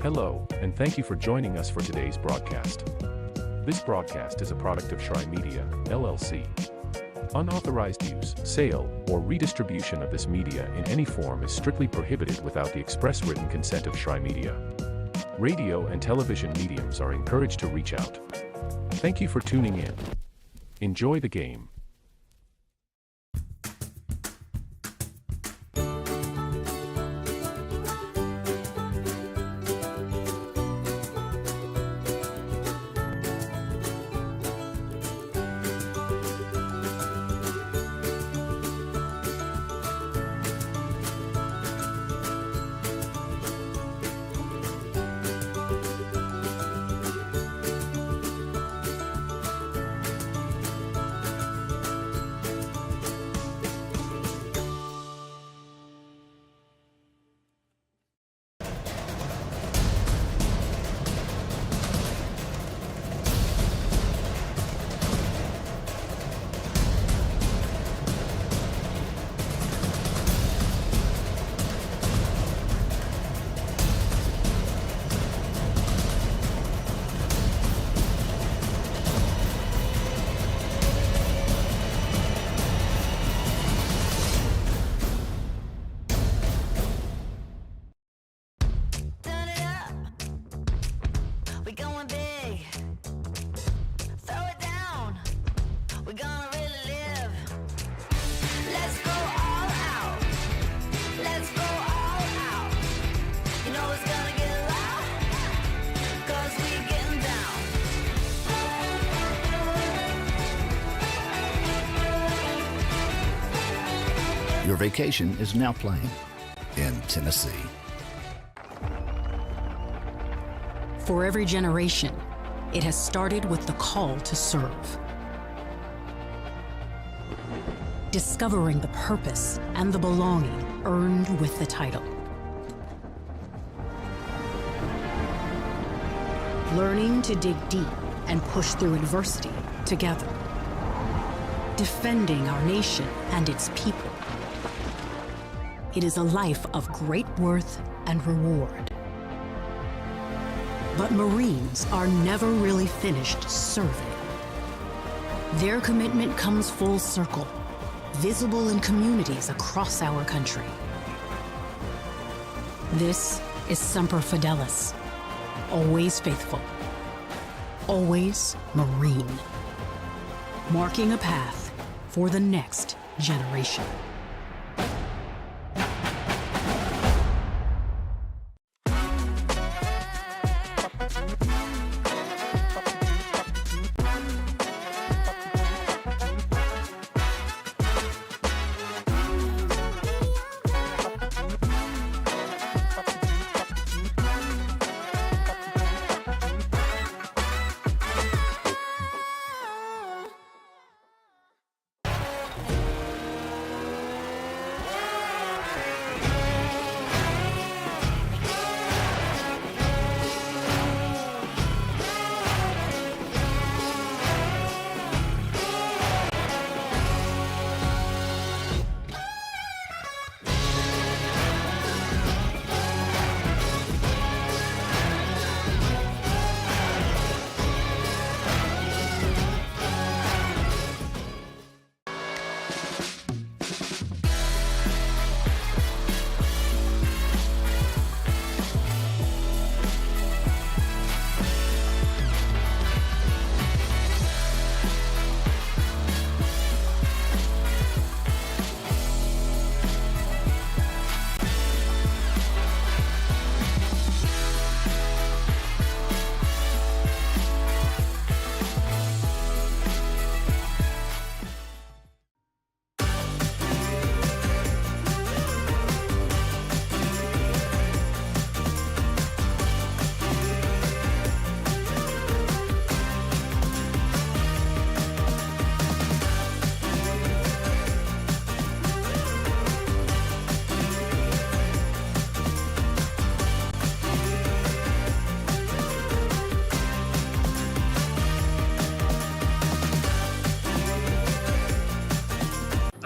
Hello, and thank you for joining us for today's broadcast. This broadcast is a product of Shry Media, LLC. Unauthorized use, sale, or redistribution of this media in any form is strictly prohibited without the express written consent of Shry Media. Radio and television mediums are encouraged to reach out. Thank you for tuning in. Enjoy the game. Your vacation is now playing in Tennessee. For every generation, it has started with the call to serve. Discovering the purpose and the belonging earned with the title. Learning to dig deep and push through adversity together. Defending our nation and its people. It is a life of great worth and reward. But Marines are never really finished serving. Their commitment comes full circle, visible in communities across our country. This is Semper Fidelis, always faithful, always Marine, marking a path for the next generation.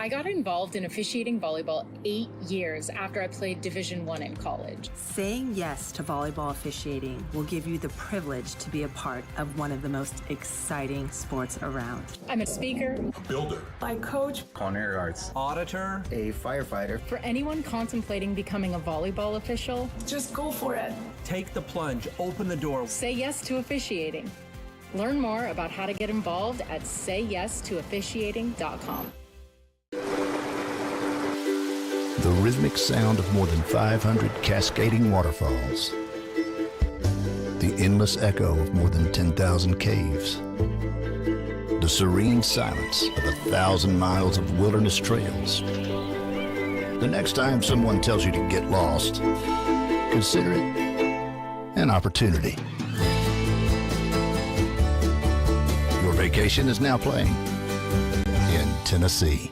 I got involved in officiating volleyball 8 years after I played Division I in college. Saying yes to volleyball officiating will give you the privilege to be a part of one of the most exciting sports around. I'm a speaker, a builder, I coach, culinary arts, auditor, a firefighter. For anyone contemplating becoming a volleyball official, just go for it. Take the plunge, open the door. Say yes to officiating. Learn more about how to get involved at sayyes2officiating.com. The rhythmic sound of more than 500 cascading waterfalls. The endless echo of more than 10,000 caves. The serene silence of 1,000 miles of wilderness trails. The next time someone tells you to get lost, consider it an opportunity. Your vacation is now playing in Tennessee.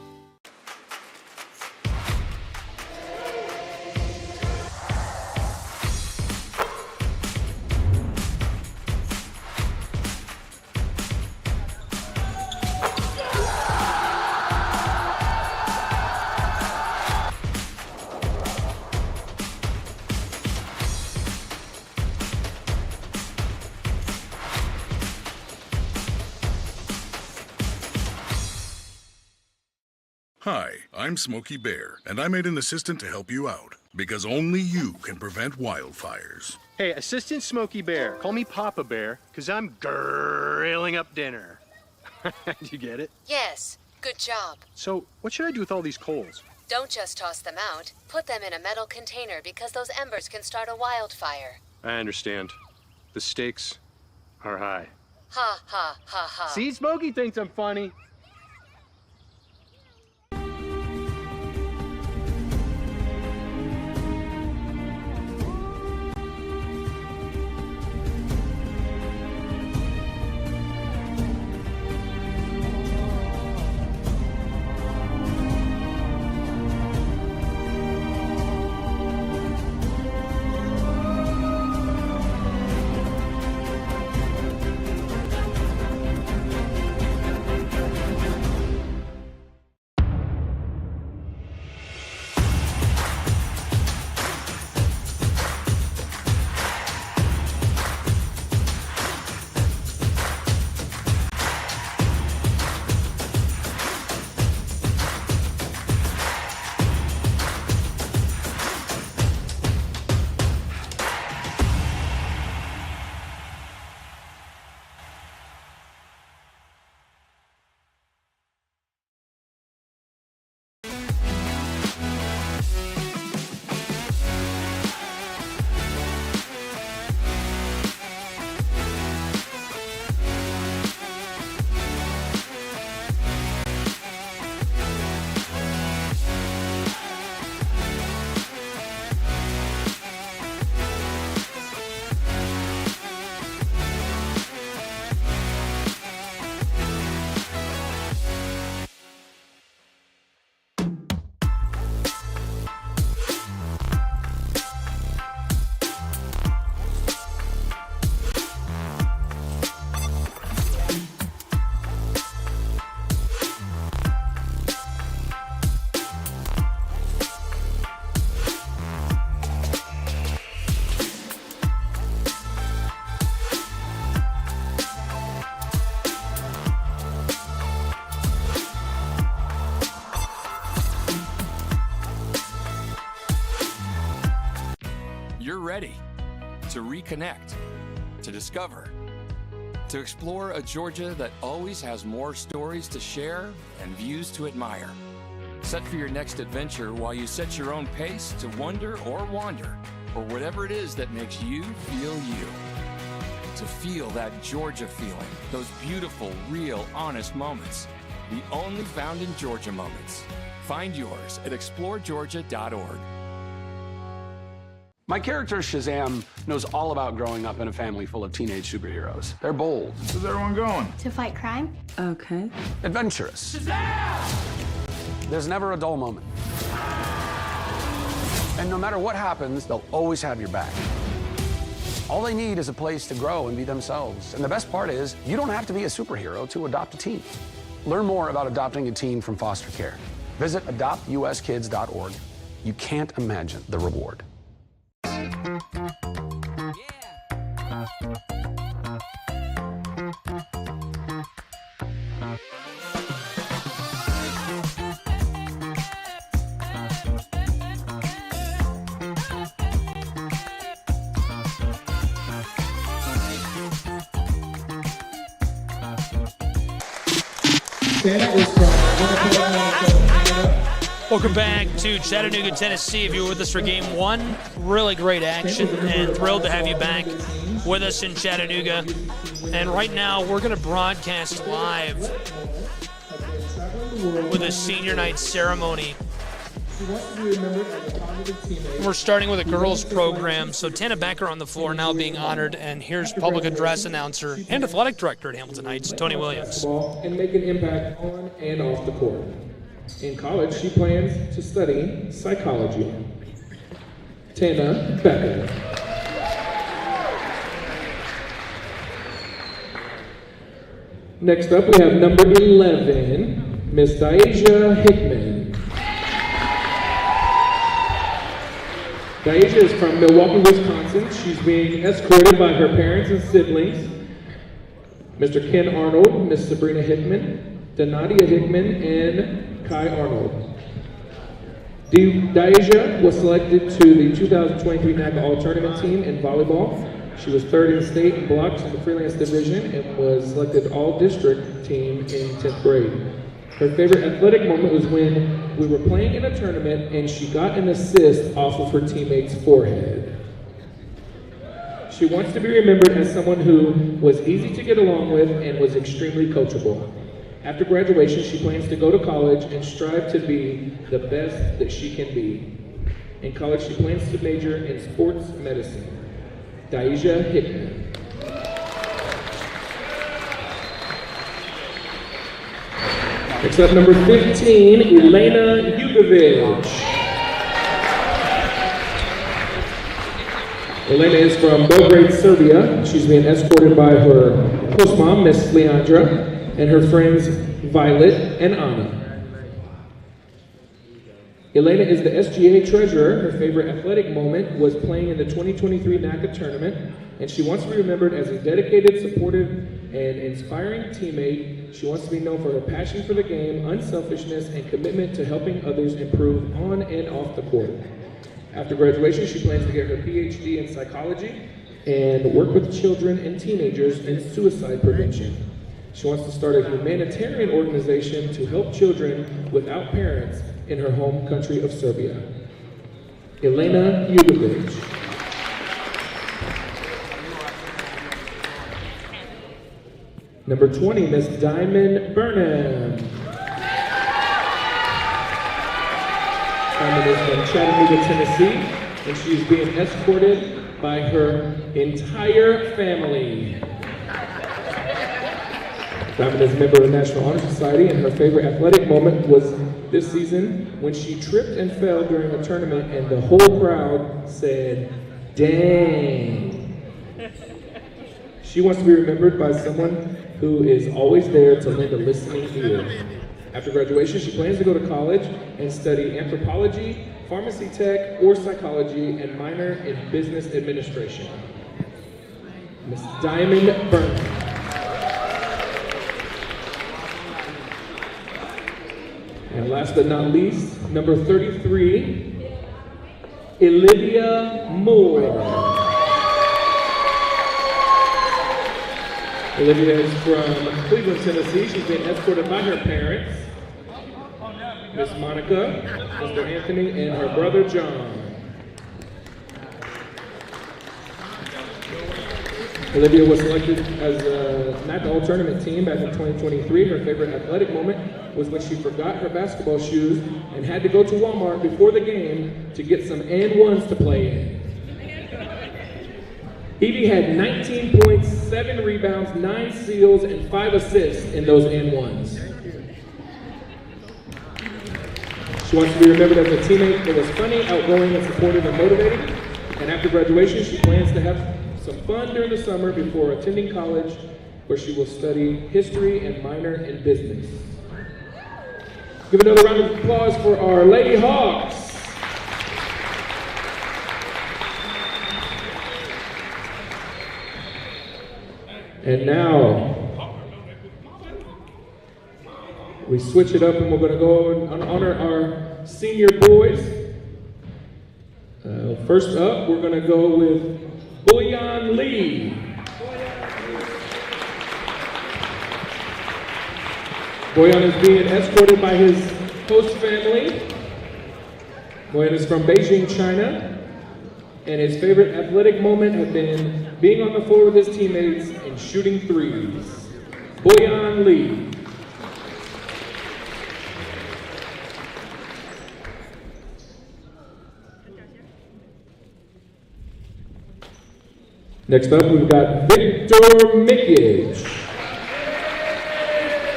Hi, I'm Smokey Bear, and I made an assistant to help you out, because only you can prevent wildfires. Hey, Assistant Smokey Bear, call me Papa Bear, because I'm grilling up dinner. You get it? Yes, good job. So, what should I do with all these coals? Don't just toss them out. Put them in a metal container because those embers can start a wildfire. I understand. The stakes are high. Ha, ha, ha, ha. See, Smokey thinks I'm funny. You're ready to reconnect, to discover, to explore a Georgia that always has more stories to share and views to admire. Set for your next adventure while you set your own pace to wonder or wander, or whatever it is that makes you feel you. To feel that Georgia feeling, those beautiful, real, honest moments. The only found in Georgia moments. Find yours at exploregeorgia.org. My character, Shazam, knows all about growing up in a family full of teenage superheroes. They're bold. Where's everyone going? To fight crime. Okay. Adventurous. Shazam! There's never a dull moment. And no matter what happens, they'll always have your back. All they need is a place to grow and be themselves. And the best part is, you don't have to be a superhero to adopt a teen. Learn more about adopting a teen from foster care Visit adoptuskids.org. You can't imagine the reward. Welcome back to Chattanooga, Tennessee. If you were with us for Game 1, really great action, and thrilled to have you back with us in Chattanooga. And right now, we're going to broadcast live with a senior night ceremony. We're starting with a girls program, so Tana Becker on the floor now being honored, and here's public address announcer and athletic director at Hamilton Heights, Tony Williams. And make an impact on and off the court. In college, she plans to study psychology. Tana Becker. Next up, we have number 11, Miss Daisha Hickman. Daisha is from Milwaukee, Wisconsin. She's being escorted by her parents and siblings, Mr. Ken Arnold, Miss Sabrina Hickman, Donadia Hickman, and Kai Arnold. Daisha was selected to the 2023 NACA All-Tournament team in volleyball. She was third in state in blocks in the freelance division and was selected All-District team in 10th grade. Her favorite athletic moment was when we were playing in a tournament and she got an assist off of her teammate's forehead. She wants to be remembered as someone who was easy to get along with and was extremely coachable. After graduation, she plans to go to college and strive to be the best that she can be. In college, she plans to major in sports medicine. Daisha Hickman. Next up, number 15, Elena Jugovic. Elena is from Belgrade, Serbia. She's being escorted by her host mom, Miss Leandra, and her friends Violet and Anna. Elena is the SGA treasurer. Her favorite athletic moment was playing in the 2023 NACA tournament, and she wants to be remembered as a dedicated, supportive, and inspiring teammate. She wants to be known for her passion for the game, unselfishness, and commitment to helping others improve on and off the court. After graduation, she plans to get her PhD in psychology and work with children and teenagers in suicide prevention. She wants to start a humanitarian organization to help children without parents in her home country of Serbia. Elena Jugovic. Number 20, Miss Diamond Burnham. Diamond is from Chattanooga, Tennessee, and she's being escorted by her entire family. Diamond is a member of the National Honor Society, and her favorite athletic moment was this season when she tripped and fell during a tournament and the whole crowd said, "Dang." She wants to be remembered by someone who is always there to lend a listening ear. After graduation, she plans to go to college and study anthropology, pharmacy tech, or psychology, and minor in business administration. Miss Diamond Burnham. And last but not least, number 33, Olivia Moore. Olivia is from Cleveland, Tennessee. She's been escorted by her parents, Miss Monica, Mr. Anthony, and her brother John. Olivia was selected as a NACA All-Tournament team back in 2023. Her favorite athletic moment was when she forgot her basketball shoes and had to go to Walmart before the game to get some and-ones to play in. Evie had 19 points, 7 rebounds, 9 steals, and 5 assists in those and-ones. She wants to be remembered as a teammate that was funny, outgoing, and supportive and motivating. And after graduation, she plans to have some fun during the summer before attending college, where she will study history and minor in business. Give another round of applause for our Lady Hawks. And now, we switch it up and we're going to go and honor our senior boys. First up, we're going to go with Boyan Lee. Boyan is being escorted by his host family. Boyan is from Beijing, China, and his favorite athletic moment had been being on the floor with his teammates and shooting threes. Boyan Lee. Next up, we've got Victor Mikic.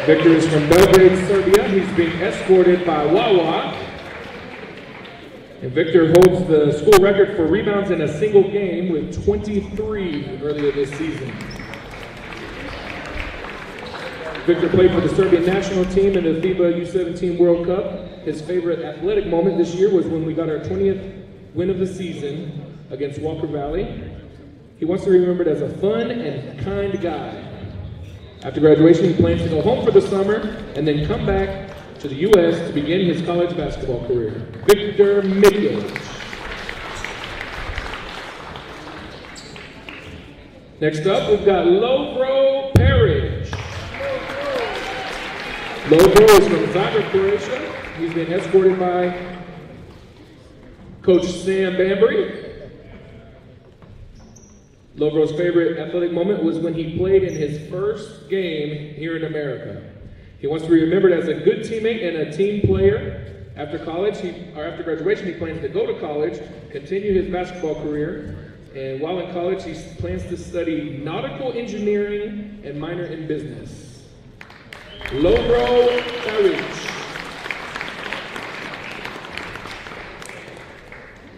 Victor is from Belgrade, Serbia. He's being escorted by Wawa. And Victor holds the school record for rebounds in a single game with 23 earlier this season. Victor played for the Serbian national team in the FIBA U17 World Cup. His favorite athletic moment this year was when we got our 20th win of the season against Walker Valley. He wants to be remembered as a fun and kind guy. After graduation, he plans to go home for the summer and then come back to the U.S. to begin his college basketball career. Victor Mikic. Next up, we've got Lovro Peric. Lovro is from Zagreb, Croatia. He's been escorted by Coach Sam Bambury. Lovro's favorite athletic moment was when he played in his first game here in America. He wants to be remembered as a good teammate and a team player. After college, after graduation, he plans to go to college, continue his basketball career, and while in college, he plans to study nautical engineering and minor in business. Lovro Peric.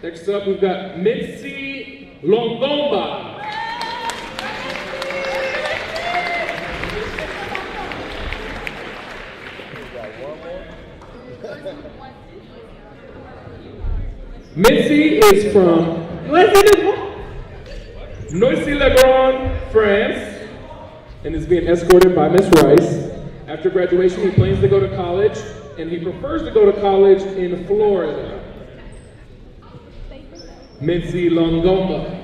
Next up, we've got Mitzi Longomba. Mitzi is from Noisy-le-Grand, France, and is being escorted by Miss Rice. After graduation, he plans to go to college, and he prefers to go to college in Florida. Mitzi Longomba.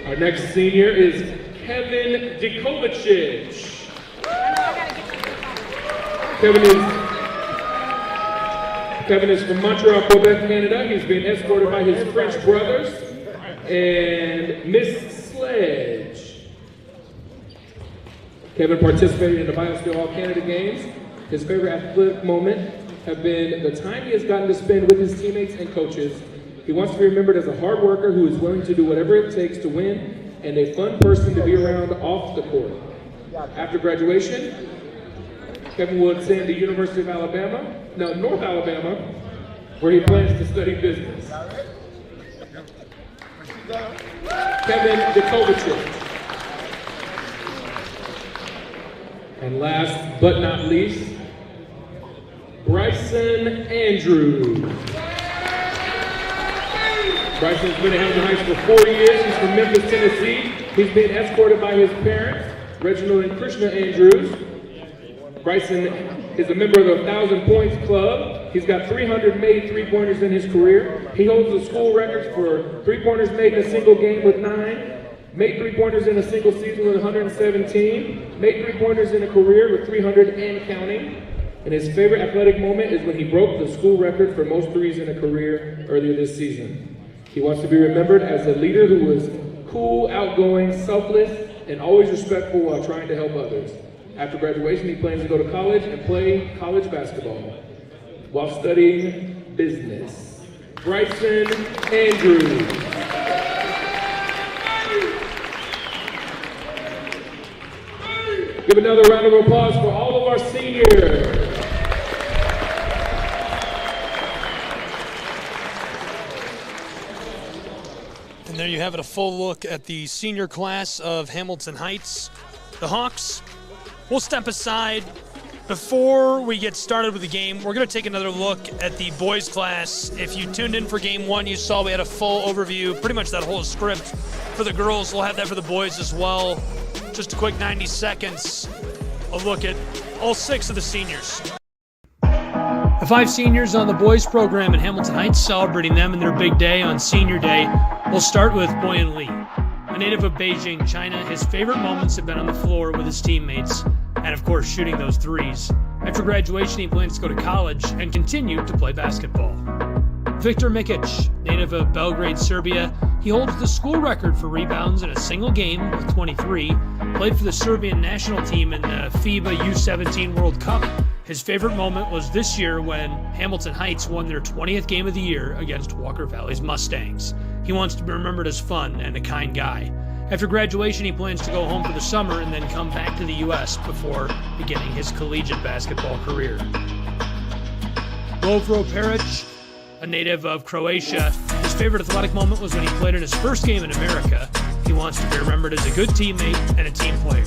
Our next senior is Kevin Dikovacic. Kevin is from Montreal, Quebec, Canada. He's being escorted by his French brothers and Miss Sledge. Kevin participated in the Biosteel All-Canada Games. His favorite athletic moment have been the time he has gotten to spend with his teammates and coaches. He wants to be remembered as a hard worker who is willing to do whatever it takes to win and a fun person to be around off the court. After graduation, Kevin will attend the University of North Alabama, where he plans to study business. Kevin Dikovacic. And last but not least, Bryson Andrews. Bryson's been at Hamilton Heights for 4 years. He's from Memphis, Tennessee. He's been escorted by his parents, Reginald and Krishna Andrews. Bryson is a member of the 1,000 Points Club. He's got 300 made three-pointers in his career. He holds the school records for three-pointers made in a single game with 9, made three-pointers in a single season with 117, made three-pointers in a career with 300 and counting. And his favorite athletic moment is when he broke the school record for most threes in a career earlier this season. He wants to be remembered as a leader who was cool, outgoing, selfless, and always respectful while trying to help others. After graduation, he plans to go to college and play college basketball while studying business. Bryson Andrews. Give another round of applause for all of our seniors. And there you have a full look at the senior class of Hamilton Heights, the Hawks. We'll step aside. Before we get started with the game, we're going to take another look at the boys class. If you tuned in for game one, you saw we had a full overview, pretty much that whole script for the girls. We'll have that for the boys as well. Just a quick 90 seconds, a look at all 6 of the seniors. The 5 seniors on the boys program in Hamilton Heights, celebrating them and their big day on senior day. We'll start with Boyan Lee. A native of Beijing, China, his favorite moments have been on the floor with his teammates and, of course, shooting those threes. After graduation, he plans to go to college and continue to play basketball. Viktor Mikic, native of Belgrade, Serbia, he holds the school record for rebounds in a single game with 23, played for the Serbian national team in the FIBA U17 World Cup. His favorite moment was this year when Hamilton Heights won their 20th game of the year against Walker Valley's Mustangs. He wants to be remembered as fun and a kind guy. After graduation, he plans to go home for the summer and then come back to the U.S. before beginning his collegiate basketball career. Lovro Peric, a native of Croatia, his favorite athletic moment was when he played in his first game in America. He wants to be remembered as a good teammate and a team player.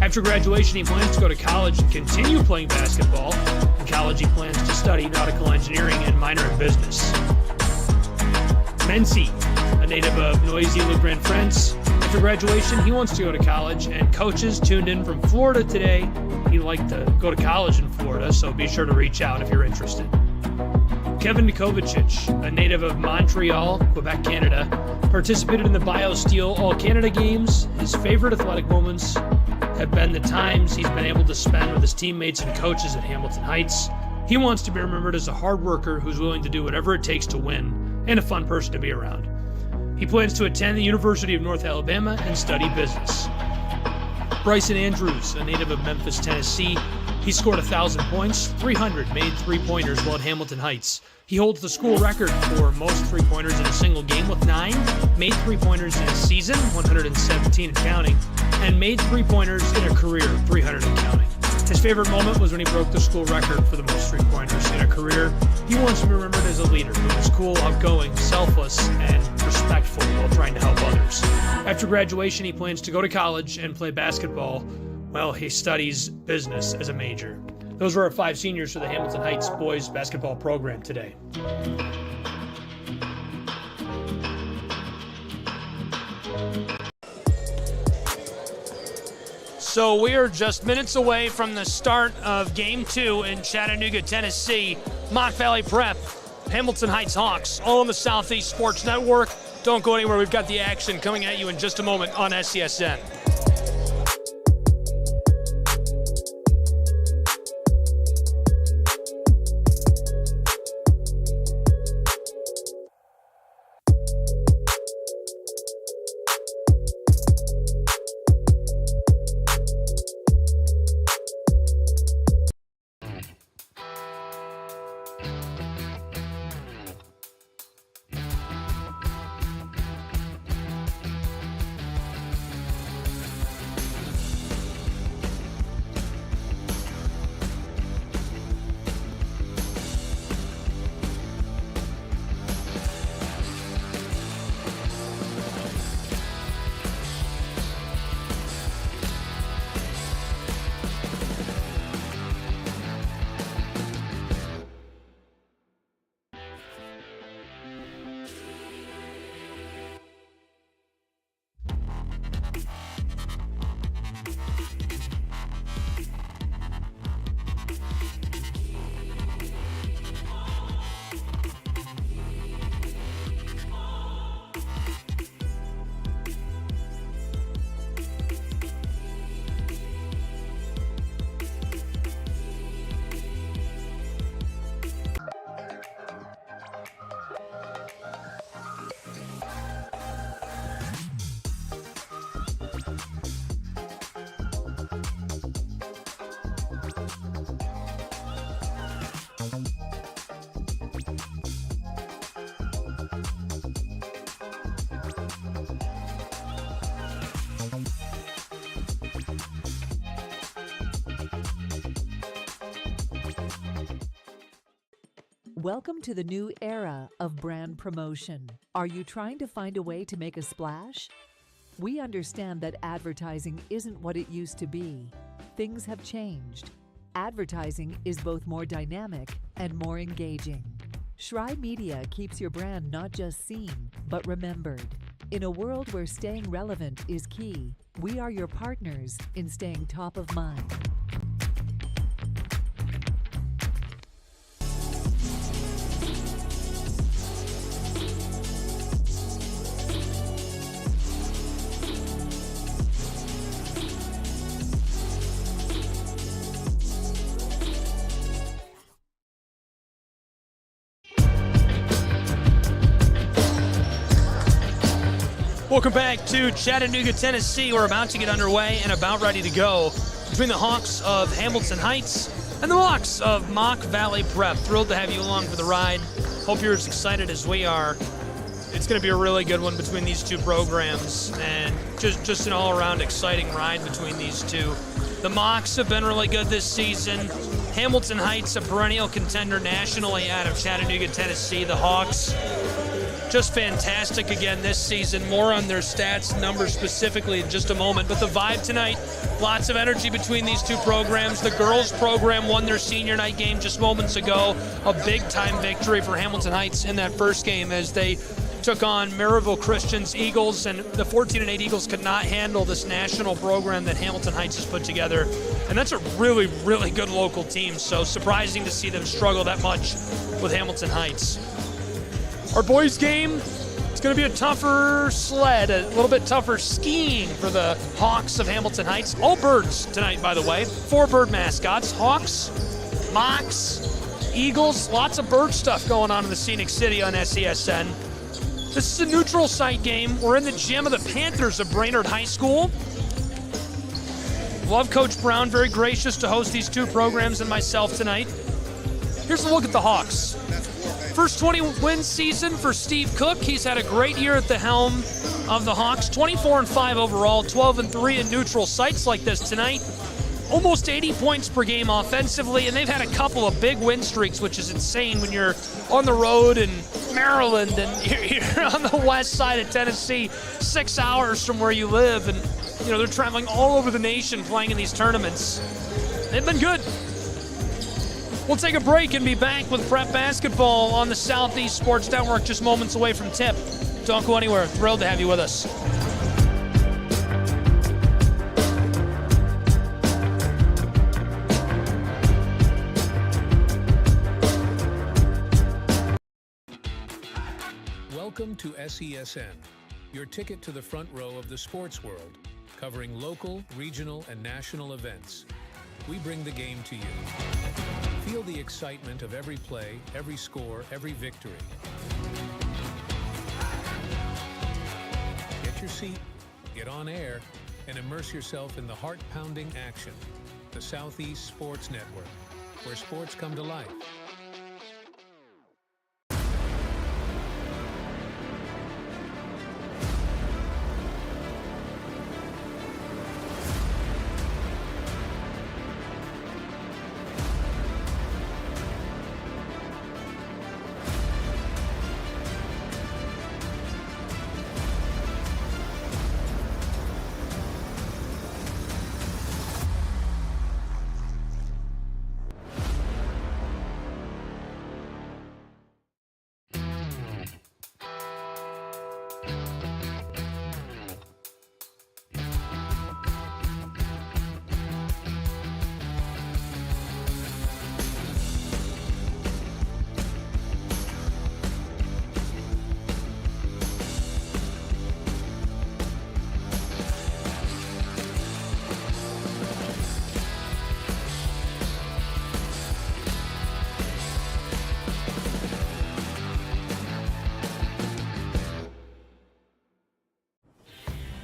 After graduation, he plans to go to college and continue playing basketball. In college, he plans to study nautical engineering and minor in business. Mency, a native of Noisy-le-Grand, France. After graduation, he wants to go to college, and coaches tuned in from Florida today. He'd like to go to college in Florida, so be sure to reach out if you're interested. Kevin Nikovicic, a native of Montreal, Quebec, Canada, participated in the BioSteel All-Canada Games. His favorite athletic moments have been the times he's been able to spend with his teammates and coaches at Hamilton Heights. He wants to be remembered as a hard worker who's willing to do whatever it takes to win, and a fun person to be around. He plans to attend the University of North Alabama and study business. Bryson Andrews, a native of Memphis, Tennessee, he scored 1,000 points, 300 made three-pointers while at Hamilton Heights. He holds the school record for most three-pointers in a single game with 9, made three-pointers in a season, 117 and counting, and made three-pointers in a career, 300 and counting. His favorite moment was when he broke the school record for the most three-pointers in a career. He wants to be remembered as a leader who was cool, outgoing, selfless, and respectful while trying to help others. After graduation, he plans to go to college and play basketball. Well, he studies business as a major. Those were our 5 seniors for the Hamilton Heights boys basketball program today. So we are just minutes away from the start of Game 2 in Chattanooga, Tennessee. Mott Valley Prep, Hamilton Heights Hawks, all on the Southeast Sports Network. Don't go anywhere. We've got the action coming at you in just a moment on SCSN. Welcome to the new era of brand promotion. Are you trying to find a way to make a splash? We understand that advertising isn't what it used to be. Things have changed. Advertising is both more dynamic and more engaging. Shry Media keeps your brand not just seen, but remembered. In a world where staying relevant is key, we are your partners in staying top of mind. Welcome back to Chattanooga, Tennessee. We're about to get underway and about ready to go between the Hawks of Hamilton Heights and the Hawks of Mock Valley Prep. Thrilled to have you along for the ride. Hope you're as excited as we are. It's going to be a really good one between these two programs, and just an all-around exciting ride between these two. The Mocks have been really good this season. Hamilton Heights, a perennial contender nationally out of Chattanooga, Tennessee. The Hawks, just fantastic again this season. More on their stats, numbers specifically in just a moment. But the vibe tonight, lots of energy between these two programs. The girls program won their senior night game just moments ago. A big-time victory for Hamilton Heights in that first game as they took on Maryville Christian's Eagles, and the 14-8 Eagles could not handle this national program that Hamilton Heights has put together. And that's a really, really good local team, so surprising to see them struggle that much with Hamilton Heights. Our boys' game, it's going to be a tougher sled, a little bit tougher skiing for the Hawks of Hamilton Heights. All birds tonight, by the way. 4 bird mascots: Hawks, Mocks, Eagles. Lots of bird stuff going on in the Scenic City on SESN. This is a neutral site game. We're in the gym of the Panthers of Brainerd High School. Love Coach Brown, very gracious to host these two programs and myself tonight. Here's a look at the Hawks. First 20-win season for Steve Cook. He's had a great year at the helm of the Hawks. 24-5 overall, 12-3 in neutral sites like this tonight. Almost 80 points per game offensively, and they've had a couple of big win streaks, which is insane when you're on the road in Maryland and you're on the west side of Tennessee, 6 hours from where you live, and they're traveling all over the nation playing in these tournaments. They've been good. We'll take a break and be back with prep basketball on the Southeast Sports Network just moments away from tip. Don't go anywhere. Thrilled to have you with us. Welcome to SESN, your ticket to the front row of the sports world, covering local, regional, and national events. We bring the game to you. Feel the excitement of every play, every score, every victory. Get your seat, get on air, and immerse yourself in the heart-pounding action. The Southeast Sports Network, where sports come to life.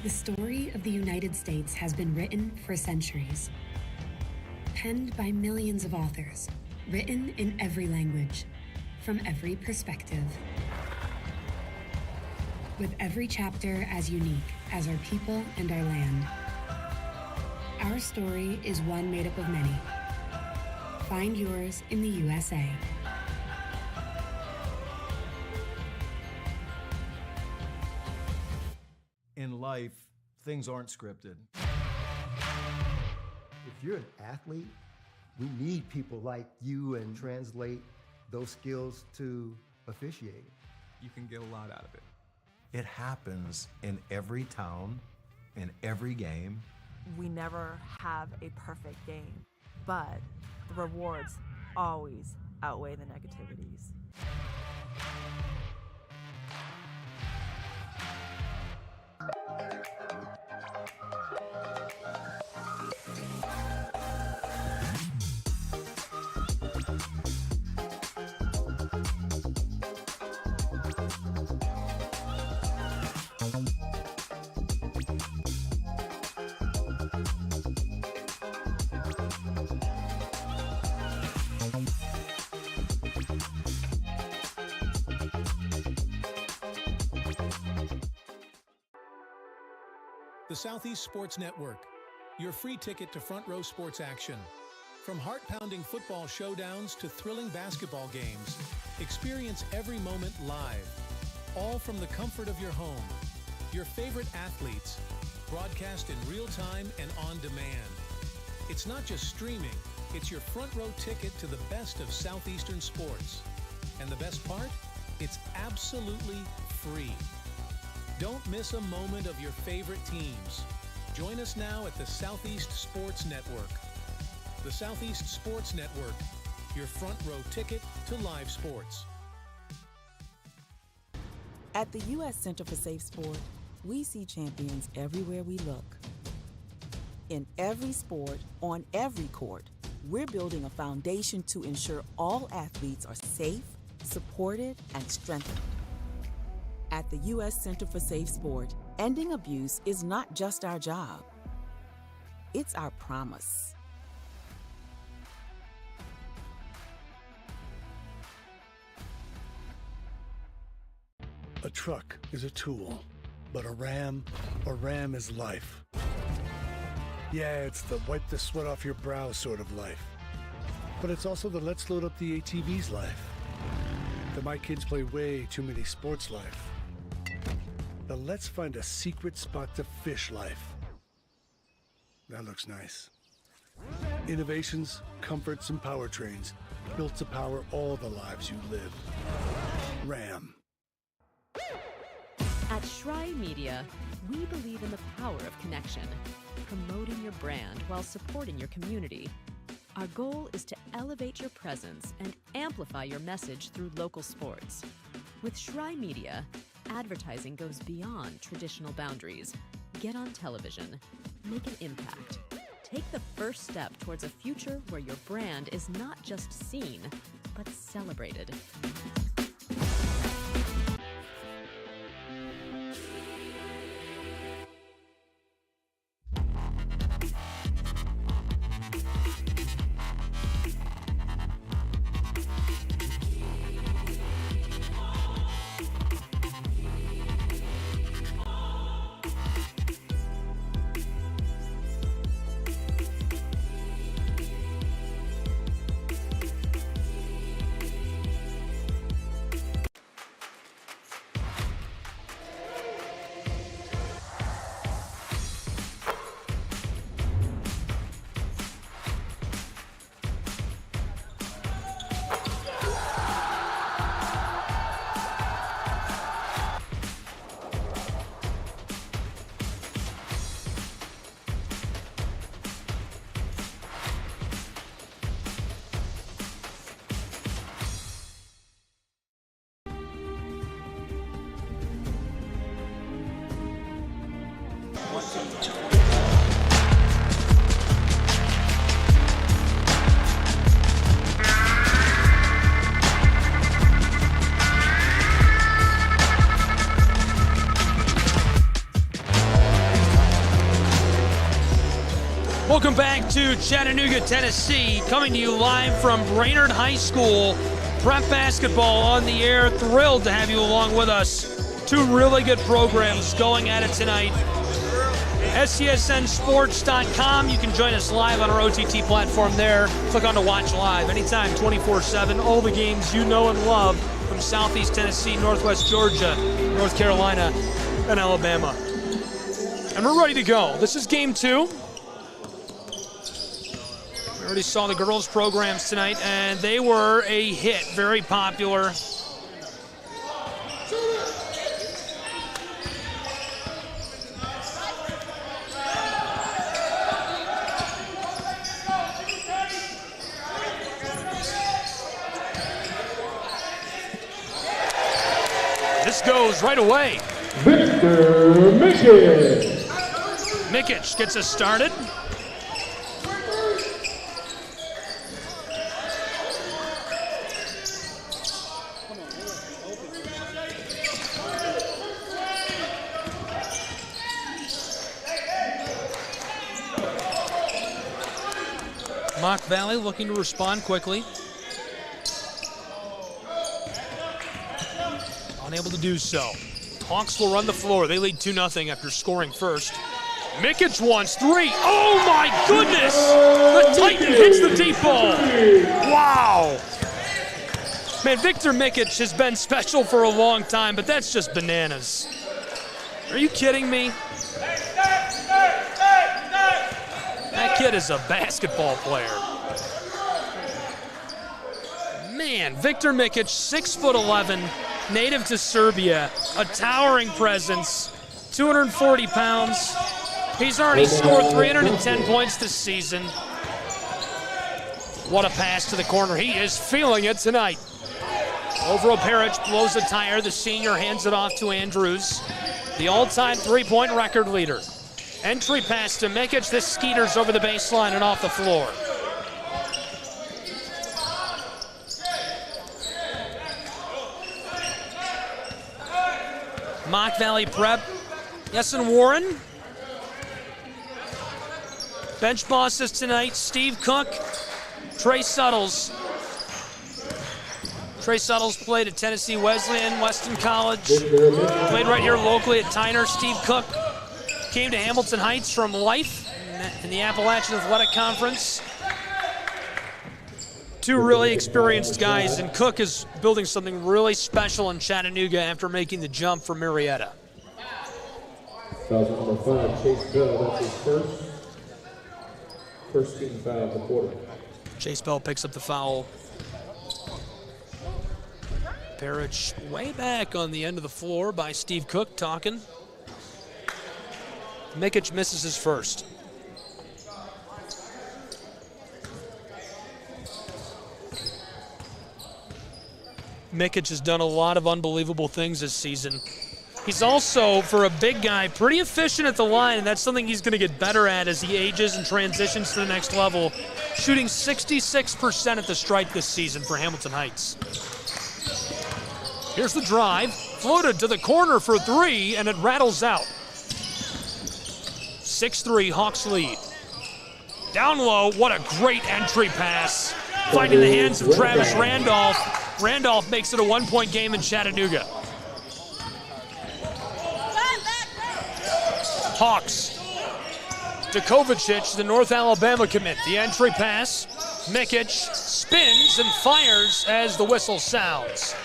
The story of the United States has been written for centuries. Penned by millions of authors, written in every language, from every perspective. With every chapter as unique as our people and our land. Our story is one made up of many. Find yours in the USA. things aren't scripted. If you're an athlete, we need people like you and translate those skills to officiating. You can get a lot out of it. It happens in every town, in every game. We never have a perfect game, but the rewards always outweigh the negativities. The Southeast Sports Network, your free ticket to front row sports action. From heart-pounding football showdowns to thrilling basketball games, experience every moment live, all from the comfort of your home. Your favorite athletes, broadcast in real time and on demand. It's not just streaming, it's your front row ticket to the best of Southeastern sports. And the best part? It's absolutely free. Don't miss a moment of your favorite teams. Join us now at the Southeast Sports Network. The Southeast Sports Network, your front row ticket to live sports. At the U.S. Center for Safe Sport, we see champions everywhere we look. In every sport, on every court, we're building a foundation to ensure all athletes are safe, supported, and strengthened. At the U.S. Center for Safe Sport, ending abuse is not just our job. It's our promise. A truck is a tool, but a ram is life. Yeah, it's the wipe the sweat off your brow sort of life. But it's also the let's load up the ATV's life. The my kids play way too many sports life. The let's find a secret spot to fish life. That looks nice. Innovations, comforts, and powertrains built to power all the lives you live. Ram. At Shry Media, we believe in the power of connection, promoting your brand while supporting your community. Our goal is to elevate your presence and amplify your message through local sports. With Shry Media, advertising goes beyond traditional boundaries. Get on television. Make an impact. Take the first step towards a future where your brand is not just seen, but celebrated. Welcome back to Chattanooga, Tennessee, coming to you live from Brainerd High School. Prep basketball on the air. Thrilled to have you along with us. Two really good programs going at it tonight. SCSNsports.com. You can join us live on our OTT platform there. Click on to watch live anytime, 24/7. All the games you know and love from Southeast Tennessee, Northwest Georgia, North Carolina, and Alabama. And we're ready to go. This is game 2. We already saw the girls' programs tonight, and they were a hit, very popular. This goes right away. Victor Mikic. Mikic gets us started. Mock Valley looking to respond quickly. Unable to do so. Hawks will run the floor. They lead 2-0 after scoring first. Mikic wants 3. Oh my goodness! The Titan hits the deep ball. Wow! Man, Victor Mikic has been special for a long time, but that's just bananas. Are you kidding me? That kid is a basketball player. Man, Victor Mikic, 6'11", native to Serbia, a towering presence, 240 pounds. He's already scored 310 points this season. What a pass to the corner. He is feeling it tonight. Ovro Peric blows a tire. The senior hands it off to Andrews, the all-time three-point record leader. Entry pass to Mikic. This skeeters over the baseline and off the floor. Mock Valley Prep. Yes, and Warren. Bench bosses tonight, Steve Cook, Trey Suttles. Trey Suttles played at Tennessee Wesleyan, Weston College. Played right here locally at Tyner. Steve Cook came to Hamilton Heights from Life in the Appalachian Athletic Conference. Two really experienced guys, and Cook is building something really special in Chattanooga after making the jump from Marietta. Foul number 5, Chase Bell. That's his first team foul of the quarter. Chase Bell picks up the foul. Peric way back on the end of the floor by Steve Cook talking. Mikic misses his first. Mikic has done a lot of unbelievable things this season. He's also, for a big guy, pretty efficient at the line, and that's something he's going to get better at as he ages and transitions to the next level. Shooting 66% at the stripe this season for Hamilton Heights. Here's the drive, floated to the corner for 3, and it rattles out. 6-3, Hawks lead. Down low, what a great entry pass. Finding the hands of Travis Randolph. Randolph makes it a 1-point game in Chattanooga. Hawks. Dukovicic, the North Alabama commit. The entry pass. Mikic spins and fires as the whistle sounds.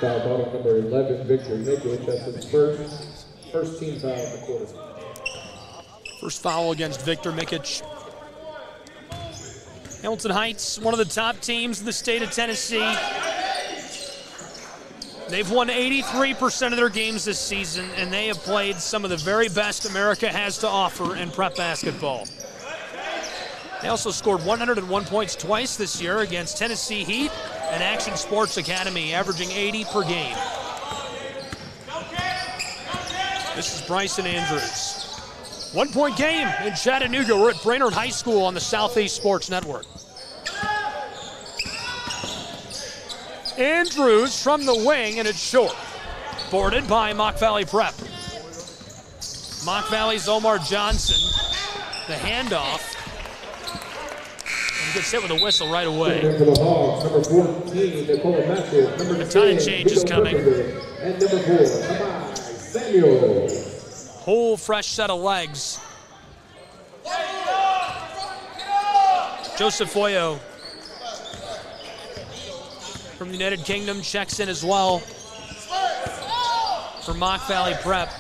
Foul ball number 11, Victor Mikic. That's his first team foul of the quarter. First foul against Victor Mikic. Hamilton Heights, one of the top teams in the state of Tennessee. They've won 83% of their games this season, and they have played some of the very best America has to offer in prep basketball. They also scored 101 points twice this year against Tennessee Heat and Action Sports Academy, averaging 80 per game. This is Bryson Andrews. 1-point game in Chattanooga. We're at Brainerd High School on the Southeast Sports Network. Andrews from the wing, and it's short. Boarded by Mock Valley Prep. Mock Valley's Omar Johnson. The handoff. And gets hit with a whistle right away. For the Hawks, number 14, Nicole Matthews. Number A ton of changes coming. And number 4, Kamai Samuel. Whole fresh set of legs. Joseph Foyo from the United Kingdom checks in as well. for Mock Valley Prep.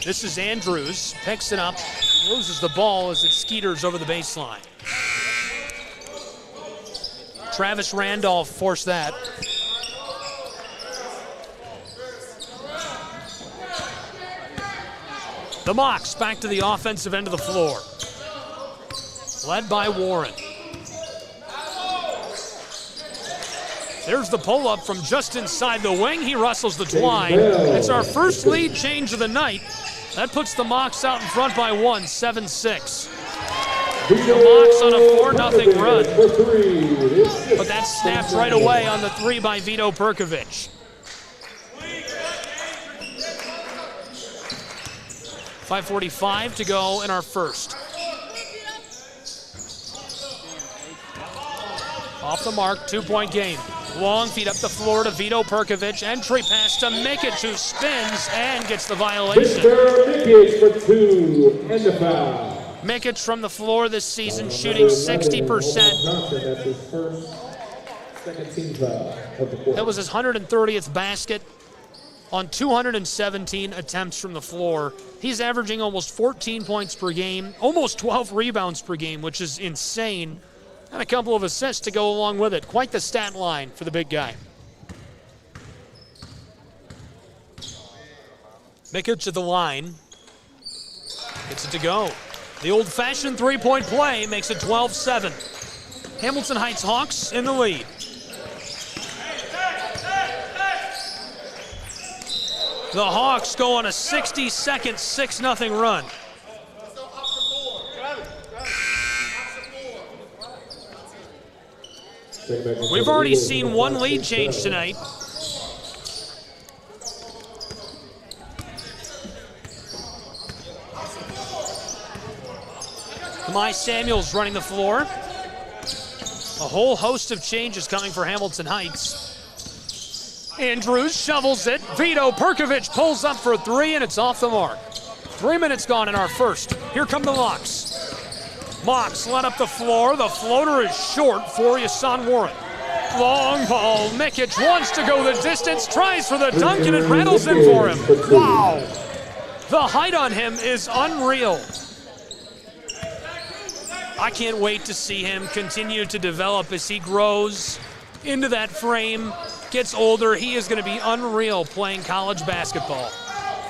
This is Andrews, picks it up, loses the ball as it skeeters over the baseline. Travis Randolph forced that. The Mocs back to the offensive end of the floor. Led by Warren. There's the pull-up from just inside the wing. He wrestles the twine. It's our first lead change of the night. That puts the Mocs out in front by 1, 7-6. The Mocs on a 4-0 run. But that snaps right away on the 3 by Vito Perkovic. 5:45 to go in our first. Off the mark, 2-point game. Long feed up the floor to Vito Perkovic. Entry pass to Mikic, who spins and gets the violation. Mikic for 2 and the foul. Mikic from the floor this season, shooting 60%. That's his first, second team foul of the quarter. That was his 130th basket on 217 attempts from the floor. He's averaging almost 14 points per game, almost 12 rebounds per game, which is insane. And a couple of assists to go along with it. Quite the stat line for the big guy. Mikic to the line. Gets it to go. The old-fashioned three-point play makes it 12-7. Hamilton Heights Hawks in the lead. The Hawks go on a 60-second 6-0 run. We've already seen one lead change tonight. Kamai Samuels running the floor. A whole host of changes coming for Hamilton Heights. Andrews shovels it. Vito Perkovic pulls up for 3, and it's off the mark. 3 minutes gone in our first. Here come the Mocs. Mocs led up the floor. The floater is short for Yasan Warren. Long ball. Mikic wants to go the distance, tries for the dunk, and it rattles in for him. Wow. The height on him is unreal. I can't wait to see him continue to develop as he grows into that frame, gets older. He is going to be unreal playing college basketball.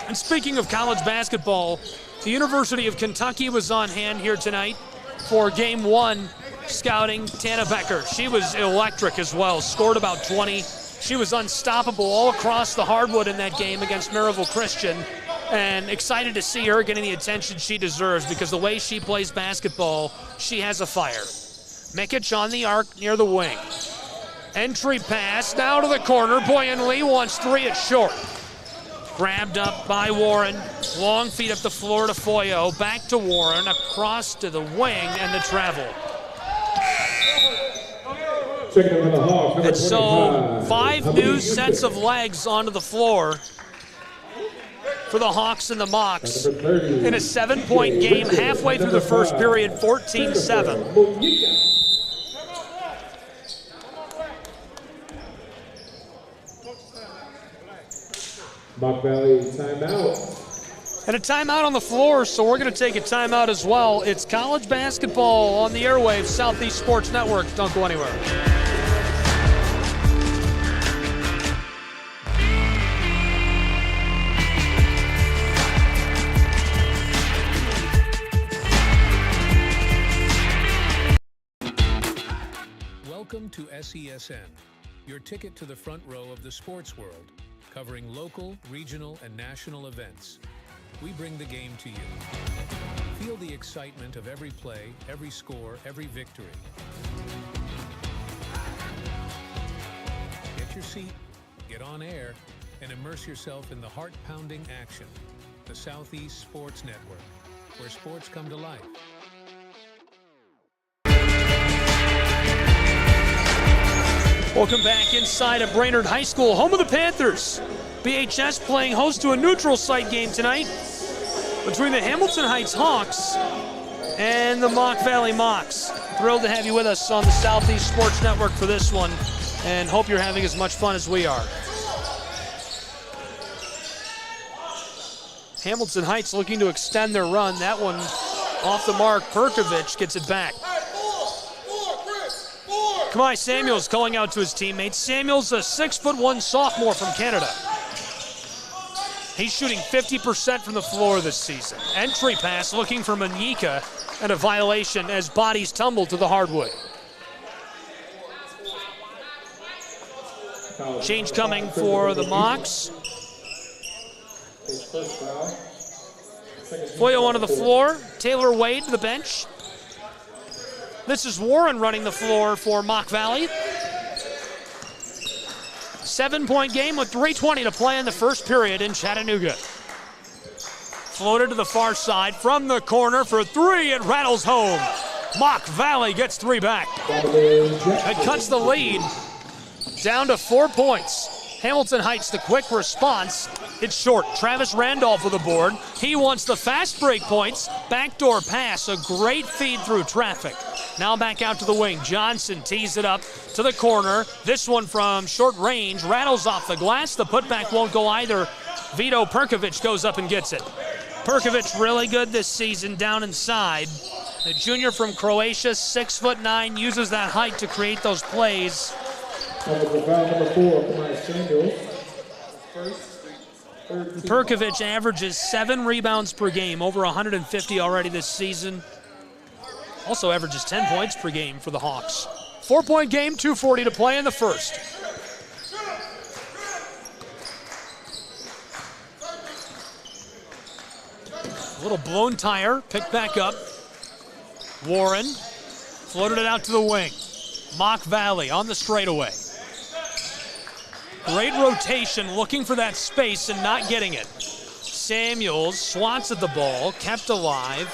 And speaking of college basketball, the University of Kentucky was on hand here tonight for Game 1, scouting Tana Becker. She was electric as well, scored about 20. She was unstoppable all across the hardwood in that game against Maryville Christian, and excited to see her getting the attention she deserves because the way she plays basketball, she has a fire. Mikic on the arc near the wing. Entry pass, now to the corner. Boyan Lee wants 3, it's short. Grabbed up by Warren. Long feed up the floor to Foyo. Back to Warren, across to the wing, and the travel. And so 5 new sets of legs onto the floor for the Hawks and the Mocs in a 7-point game halfway through the first period, 14-7. Mock Valley timeout. And a timeout on the floor, so we're going to take a timeout as well. It's college basketball on the airwaves, Southeast Sports Network. Don't go anywhere. Welcome to SESN, your ticket to the front row of the sports world, covering local, regional, and national events. We bring the game to you. Feel the excitement of every play, every score, every victory. Get your seat, get on air, and immerse yourself in the heart-pounding action. The Southeast Sports Network, where sports come to life. Welcome back inside of Brainerd High School, home of the Panthers. BHS playing host to a neutral site game tonight between the Hamilton Heights Hawks and the Mock Valley Mocs. Thrilled to have you with us on the Southeast Sports Network for this one. and hope you're having as much fun as we are. Hamilton Heights looking to extend their run. That one off the mark. Perkovic gets it back. Kamai Samuels calling out to his teammates. Samuels, a 6'1" sophomore from Canada. He's shooting 50% from the floor this season. Entry pass looking for Manyika, and a violation as bodies tumble to the hardwood. Change coming for the Mocs. Foyo onto the floor. Taylor Wade to the bench. This is Warren running the floor for Mock Valley. 7-point game with 3:20 to play in the first period in Chattanooga. Floated to the far side from the corner for three. It rattles home. Mock Valley gets three back. It cuts the lead down to 4 points. Hamilton Heights, the quick response. It's short. Travis Randolph with the board. He wants the fast break points. Backdoor pass, a great feed through traffic. Now back out to the wing. Johnson tees it up to the corner. This one from short range rattles off the glass. The putback won't go either. Vito Perkovic goes up and gets it. Perkovic really good this season down inside. The junior from Croatia, 6'9", uses that height to create those plays. Perkovic averages 7 rebounds per game, over 150 already this season. Also averages 10 points per game for the Hawks. 4-point game, 2:40 to play in the first. A little blown tire, picked back up. Warren floated it out to the wing. Mock Valley on the straightaway. Great rotation, looking for that space and not getting it. Samuels swats at the ball, kept alive.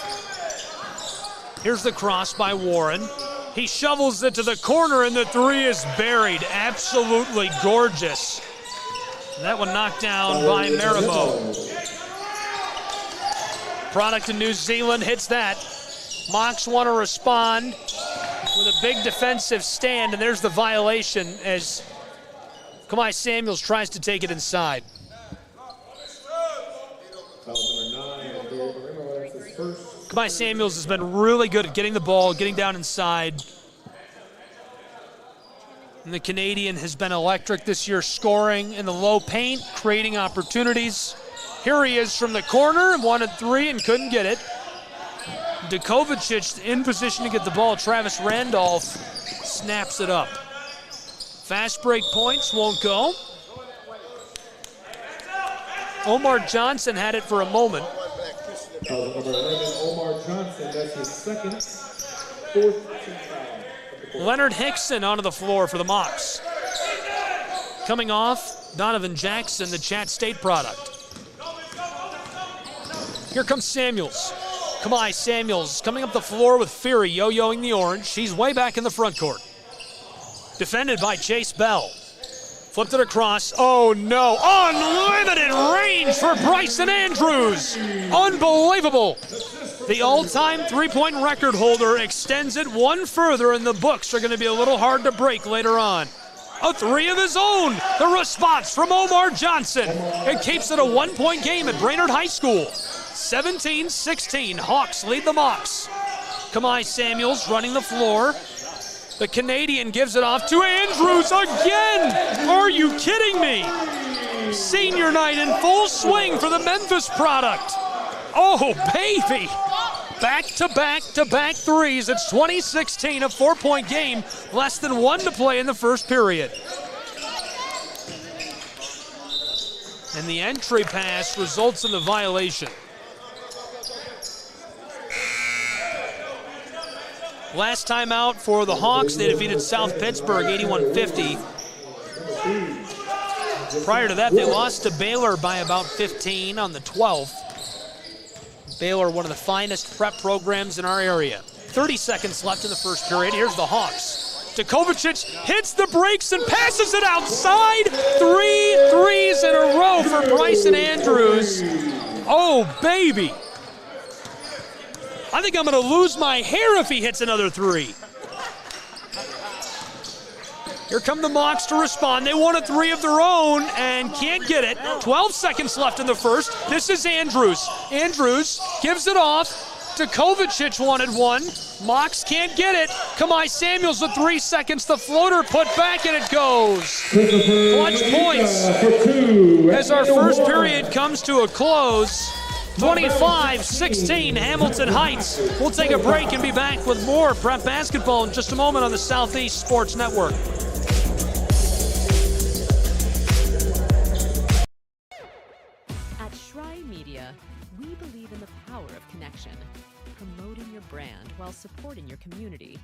Here's the cross by Warren. He shovels it to the corner and the three is buried. Absolutely gorgeous. That one knocked down by Marimo. Product of New Zealand hits that. Mocs want to respond with a big defensive stand, and there's the violation as Kamai Samuels tries to take it inside. Kamai Samuels has been really good at getting the ball, getting down inside. And the Canadian has been electric this year, scoring in the low paint, creating opportunities. Here he is from the corner, wanted three and couldn't get it. Dukovic in position to get the ball. Travis Randolph snaps it up. Fast break points won't go. Omar Johnson had it for a moment. Number 11, Omar Johnson, that's his second, fourth team foul. Leonard Hickson onto the floor for the Mocs. Coming off, Donovan Jackson, the Chat State product. Here comes Samuels. Kamai Samuels coming up the floor with Fury yo-yoing the orange. He's way back in the front court. Defended by Chase Bell. Flipped it across. Oh no, unlimited range for Bryson Andrews. Unbelievable. The all-time three-point record holder extends it one further, and the books are going to be a little hard to break later on. A three of his own. The response from Omar Johnson. It keeps it a one-point game at Brainerd High School. 17-16, Hawks lead the Mocs. Kamai Samuels running the floor. The Canadian gives it off to Andrews again! Are you kidding me? Senior night in full swing for the Memphis product. Oh, baby! Back-to-back-to-back threes. It's 20-16, a 4-point game. Less than 1 to play in the first period. And the entry pass results in the violation. Last time out for the Hawks, they defeated South Pittsburgh 81-50. Prior to that, they lost to Baylor by about 15 on the 12th. Baylor, one of the finest prep programs in our area. 30 seconds left in the first period. Here's the Hawks. Dukovic hits the brakes and passes it outside. 3 threes in a row for Bryson Andrews. Oh, baby. I think I'm going to lose my hair if he hits another three. Here come the Mocs to respond. They want a three of their own and can't get it. 12 seconds left in the first. This is Andrews. Andrews gives it off to Kovacic, wanted one. Mocs can't get it. Kamai Samuels with 3 seconds. The floater put back and it goes. Clutch points as our first period comes to a close. 25-16, Hamilton Heights. We'll take a break and be back with more prep basketball in just a moment on the Southeast Sports Network. At Shrine Media, we believe in the power of connection, promoting your brand while supporting your community.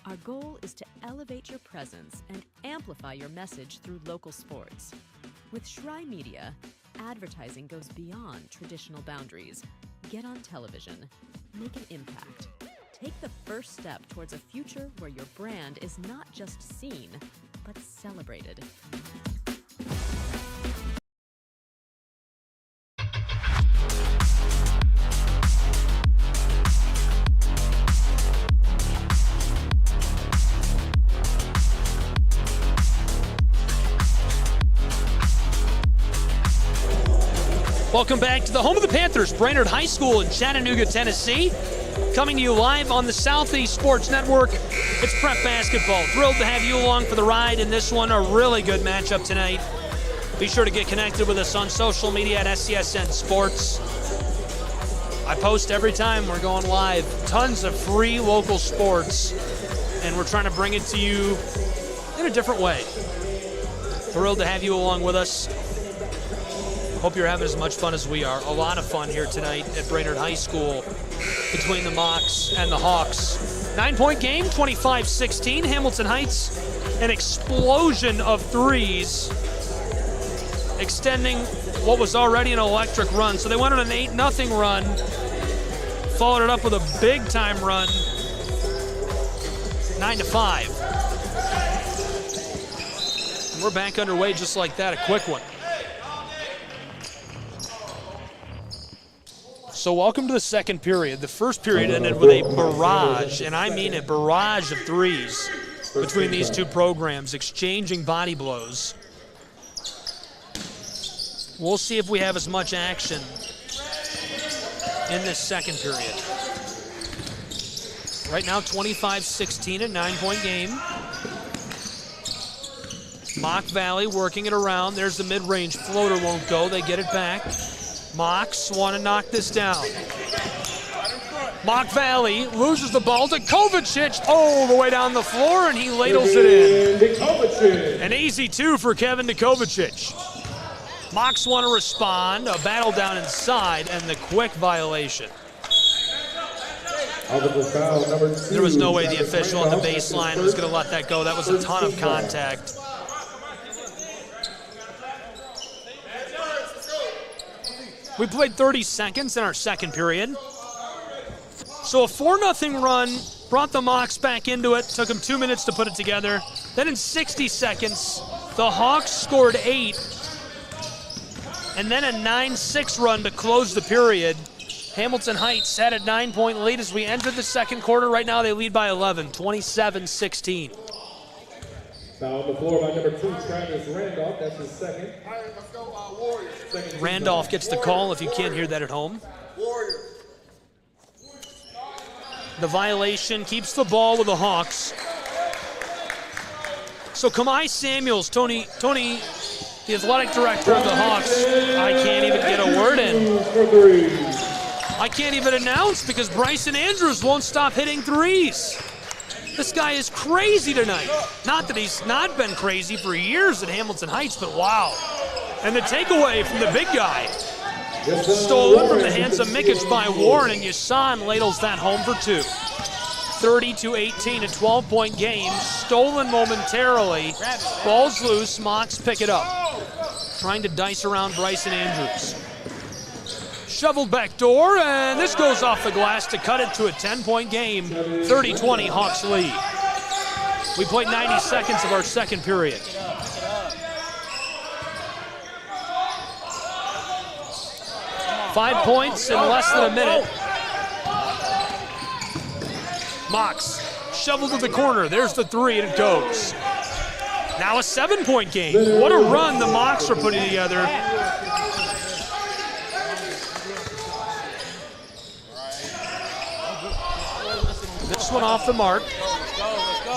Our goal is to elevate your presence and amplify your message through local sports. With Shrine Media, advertising goes beyond traditional boundaries. Get on television. Make an impact. Take the first step towards a future where your brand is not just seen, but celebrated. Welcome back to the home of the Panthers, Brainerd High School in Chattanooga, Tennessee. Coming to you live on the Southeast Sports Network. It's prep basketball. Thrilled to have you along for the ride in this one. A really good matchup tonight. Be sure to get connected with us on social media at SCSN Sports. I post every time we're going live. Tons of free local sports, and we're trying to bring it to you in a different way. Thrilled to have you along with us. Hope you're having as much fun as we are. A lot of fun here tonight at Brainerd High School between the Mocs and the Hawks. 9-point game, 25-16. Hamilton Heights, an explosion of threes, extending what was already an electric run. So they went on an 8-0 run, followed it up with a big-time run, 9-5. And we're back underway just like that, a quick one. So welcome to the second period. The first period ended with a barrage, and I mean a barrage of threes between these two programs, exchanging body blows. We'll see if we have as much action in this second period. Right now, 25-16, a 9-point game. Mock Valley working it around. There's the mid-range floater, won't go. They get it back. Mocs want to knock this down. Mock Valley loses the ball to Kovacic all the way down the floor, and he ladles it in. An easy two for Kevin Kovacic. Mocs want to respond, a battle down inside, and the quick violation. There was no way the official on the baseline was going to let that go. That was a ton of contact. We played 30 seconds in our second period. So a 4-0 run brought the Mocs back into it, took them 2 minutes to put it together. Then in 60 seconds, the Hawks scored 8. And then a 9-6 run to close the period. Hamilton Heights had a 9-point lead as we entered the second quarter. Right now they lead by 11, 27-16. Foul on the floor by number 2, Travis Randolph. That's his second. Randolph gets the call if you can't hear that at home. The violation keeps the ball with the Hawks. So Kamai Samuels, Tony, the athletic director of the Hawks, I can't even get a word in. I can't even announce because Bryson Andrews won't stop hitting threes. This guy is crazy tonight. Not that he's not been crazy for years at Hamilton Heights, but wow. And the takeaway from the big guy. Stolen from the hands of Mikic by Warren, and Yasan ladles that home for 2. 30-18, a 12-point game. Stolen momentarily. Ball's loose. Mocs pick it up. Trying to dice around Bryson Andrews. Shoveled back door, and this goes off the glass to cut it to a 10-point game. 30-20, Hawks lead. We played 90 seconds of our second period. Five points in less than a minute. Mocs shoveled to the corner. There's the three, and it goes. Now a 7-point game. What a run the Mocs are putting together. This one off the mark.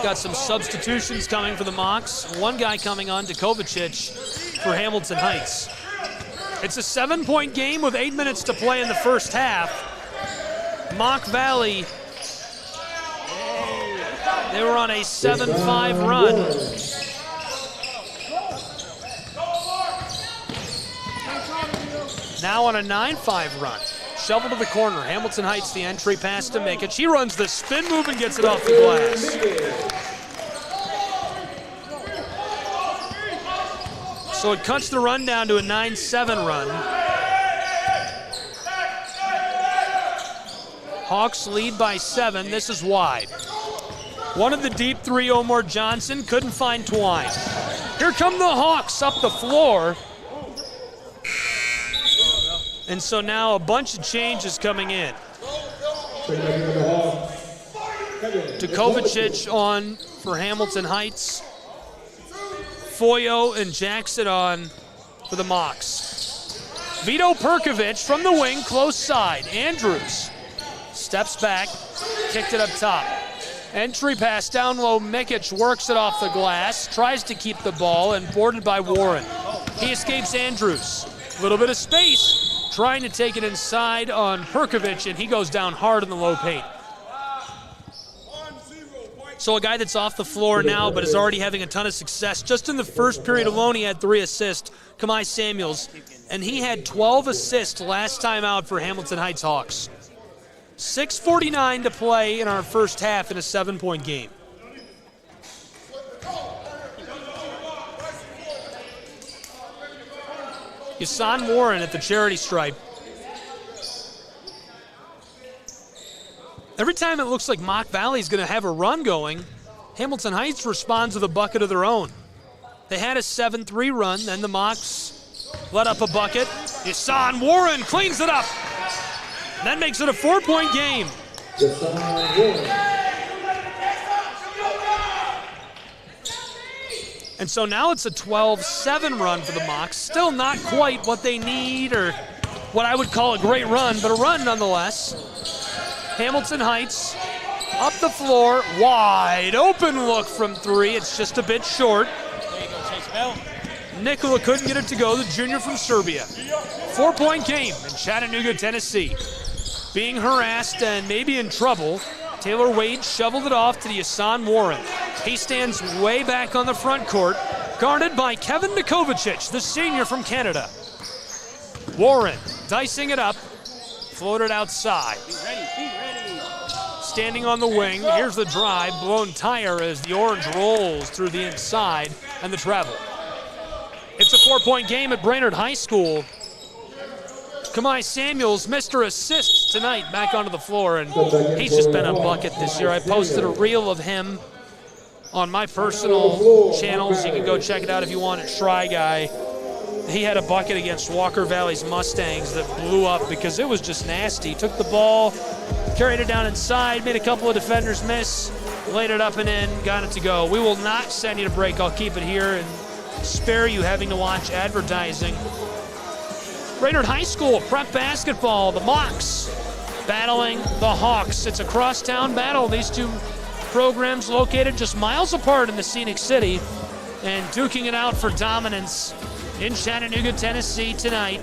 Got some substitutions coming for the Mocs. One guy coming on, Kovacic, for Hamilton Heights. It's a 7-point game with 8 minutes to play in the first half. Mock Valley, they were on a 7-5 run. Now on a 9-5 run. Shovel to the corner. Hamilton Heights, the entry pass to Mikic. He runs the spin move and gets it off the glass. So it cuts the run down to a 9-7 run. Hawks lead by 7. This is wide. One of the deep three, Omar Johnson, couldn't find Twine. Here come the Hawks up the floor. And so now a bunch of changes coming in. Kovacic on for Hamilton Heights. Foyo and Jackson on for the Mocs. Vito Perkovic from the wing, close side. Andrews steps back, kicked it up top. Entry pass down low, Mikic works it off the glass, tries to keep the ball, and boarded by Warren. He escapes Andrews. A little bit of space, trying to take it inside on Perkovic, and he goes down hard in the low paint. So a guy that's off the floor now but is already having a ton of success. Just in the first period alone, he had 3 assists, Kamai Samuels, and he had 12 assists last time out for Hamilton Heights Hawks. 6:49 to play in our first half in a 7-point game. Yasan Warren at the charity stripe. Every time it looks like Mock Valley's going to have a run going, Hamilton Heights responds with a bucket of their own. They had a 7-3 run, then the Mocs let up a bucket. Yasan Warren cleans it up. That makes it a 4-point game. And so now it's a 12-7 run for the Mocs. Still not quite what they need or what I would call a great run, but a run nonetheless. Hamilton Heights up the floor, wide open look from 3. It's just a bit short. There you go, Chase Bell. Nikola couldn't get it to go, the junior from Serbia. 4-point game in Chattanooga, Tennessee. Being harassed and maybe in trouble, Taylor Wade shoveled it off to the Yasan Warren. He stands way back on the front court, guarded by Kevin Kovacic, the senior from Canada. Warren dicing it up, floated outside. Be ready. Standing on the wing, here's the drive, blown tire as the orange rolls through the inside and the travel. It's a 4-point game at Brainerd High School. Kamai Samuels, Mr. Assists tonight, back onto the floor, and he's just been a bucket this year. I posted a reel of him on my personal channels. You can go check it out if you want at Try Guy. He had a bucket against Walker Valley's Mustangs that blew up because it was just nasty. Took the ball, carried it down inside, made a couple of defenders miss, laid it up and in, got it to go. We will not send you to break. I'll keep it here and spare you having to watch advertising. Brainerd High School prep basketball, the Mocs battling the Hawks. It's a crosstown battle. These two programs located just miles apart in the scenic city and duking it out for dominance in Chattanooga, Tennessee tonight.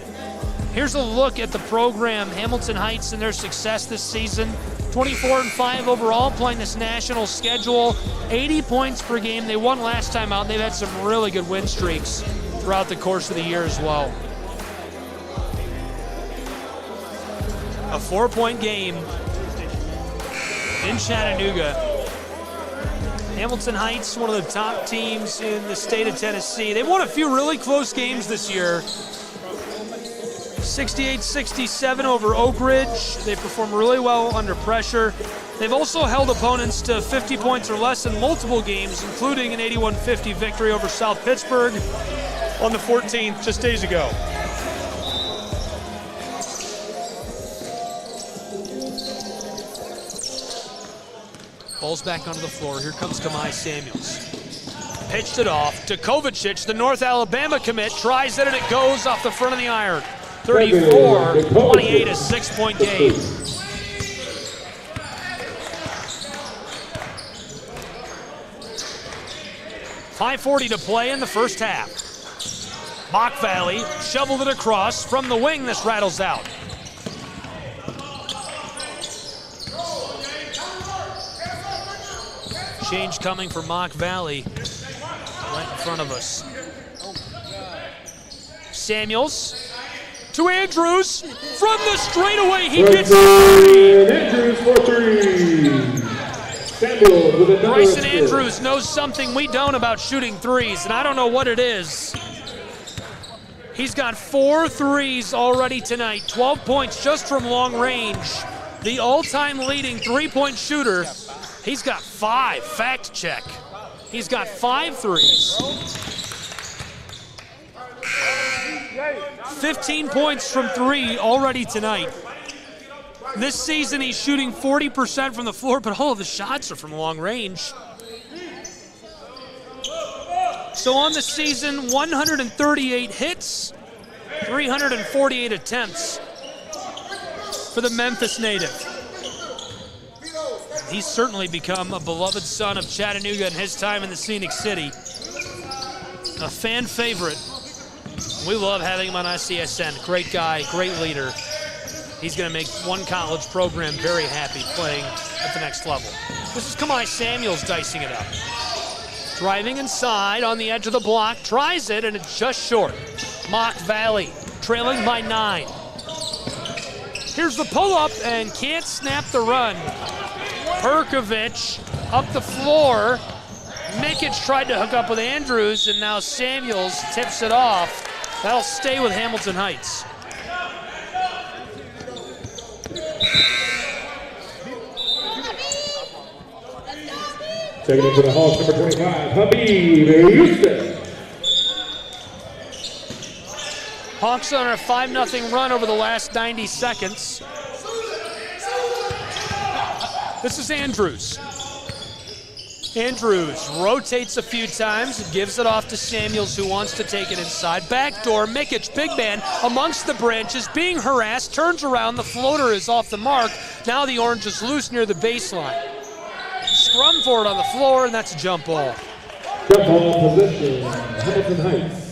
Here's a look at the program, Hamilton Heights, and their success this season. 24-5 overall, playing this national schedule. 80 points per game. They won last time out. They've had some really good win streaks throughout the course of the year as well. A 4-point game in Chattanooga. Hamilton Heights, one of the top teams in the state of Tennessee. They've won a few really close games this year. 68-67 over Oak Ridge. They perform really well under pressure. They've also held opponents to 50 points or less in multiple games, including an 81-50 victory over South Pittsburgh on the 14th just days ago. Ball's back onto the floor. Here comes Kamai Samuels. Pitched it off. Djokovic, the North Alabama commit, tries it and it goes off the front of the iron. 34-28, a 6-point game. 5:40 to play in the first half. Mock Valley shoveled it across from the wing. This rattles out. Change coming for Mock Valley right in front of us. Samuels to Andrews from the straightaway. He gets three. Andrews for three. Samuels with another Bryson assist. Andrews knows something we don't about shooting threes, and I don't know what it is. He's got 4 threes already tonight, 12 points just from long range. The all-time leading three-point shooter, he's got 5, fact check. He's got 5 threes. 15 points from 3 already tonight. This season he's shooting 40% from the floor, but all of the shots are from long range. So on the season, 138 hits, 348 attempts for the Memphis native. He's certainly become a beloved son of Chattanooga in his time in the Scenic City. A fan favorite. We love having him on ICSN. Great guy, great leader. He's going to make one college program very happy playing at the next level. This is Kamai Samuels dicing it up. Driving inside on the edge of the block, tries it, and it's just short. Mock Valley trailing by 9. Here's the pull-up and can't snap the run. Perkovic up the floor. Mikic tried to hook up with Andrews, and now Samuels tips it off. That'll stay with Hamilton Heights. Taking it to the Hawks, number 25, Habib Youssef. Hawks on a 5-0 run over the last 90 seconds. This is Andrews. Andrews rotates a few times and gives it off to Samuels, who wants to take it inside. Backdoor, Mikic, big man, amongst the branches, being harassed, turns around, the floater is off the mark. Now the orange is loose near the baseline. Scrum for it on the floor, and that's a jump ball. Jump ball position, Hamilton Heights.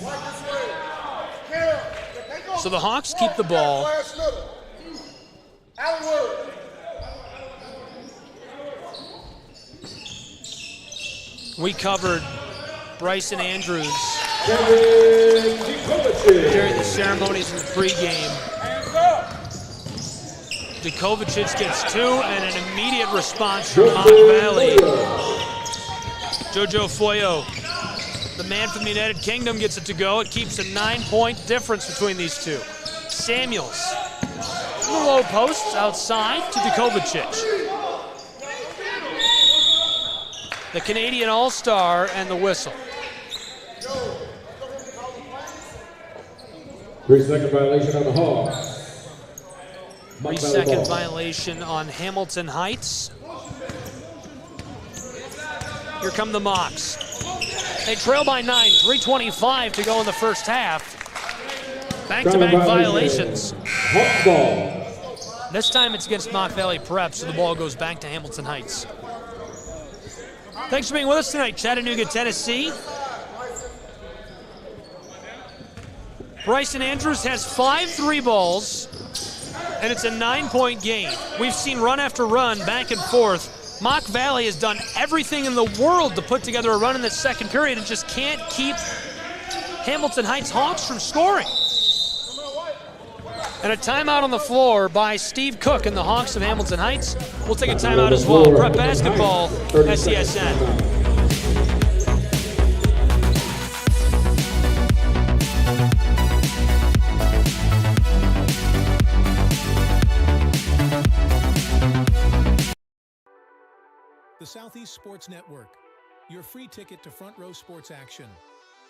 So the Hawks keep the ball. We covered Bryson Andrews during the ceremonies in the pregame. Djokovic gets 2 and an immediate response from Mock Valley. Jojo Foyo, the man from the United Kingdom, gets it to go. It keeps a 9-point difference between these two. Samuels, in the low posts outside to Djokovic. The Canadian All-Star and the whistle. 3-second violation on the Hawks. 3-second violation on Hamilton Heights. Here come the Mocs. They trail by 9, 3:25 to go in the first half. Back-to-back violations. Hawks ball. This time it's against Mock Valley Prep, so the ball goes back to Hamilton Heights. Thanks for being with us tonight, Chattanooga, Tennessee. Bryson Andrews has 5 3 balls, and it's a 9-point game. We've seen run after run, back and forth. Mock Valley has done everything in the world to put together a run in this second period and just can't keep Hamilton Heights Hawks from scoring. And a timeout on the floor by Steve Cook and the Hawks of Hamilton Heights. We'll take a timeout as well. Prep Basketball, SCSN. The Southeast Sports Network, your free ticket to front row sports action.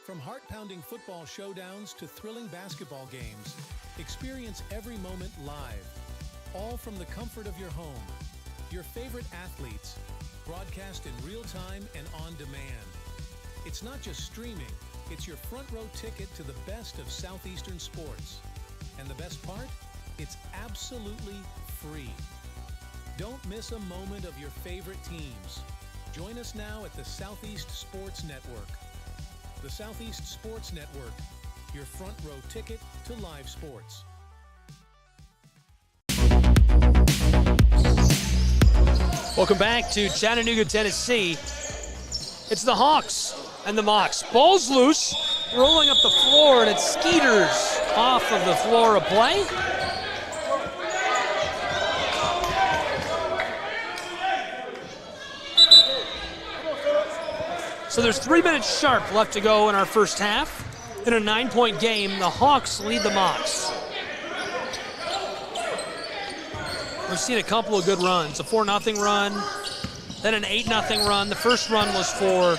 From heart-pounding football showdowns to thrilling basketball games, experience every moment live, all from the comfort of your home. Your favorite athletes, broadcast in real time and on demand. It's not just streaming, it's your front row ticket to the best of Southeastern sports. And the best part? It's absolutely free. Don't miss a moment of your favorite teams. Join us now at the Southeast Sports Network. The Southeast Sports Network, your front row ticket to live sports. Welcome back to Chattanooga, Tennessee. It's the Hawks and the Mocs. Ball's loose, rolling up the floor, and it skeeters off of the floor of play. So there's 3 minutes sharp left to go in our first half. In a 9-point game, the Hawks lead the Mocs. We've seen a couple of good runs, a 4-0 run, then an 8-0 run. The first run was for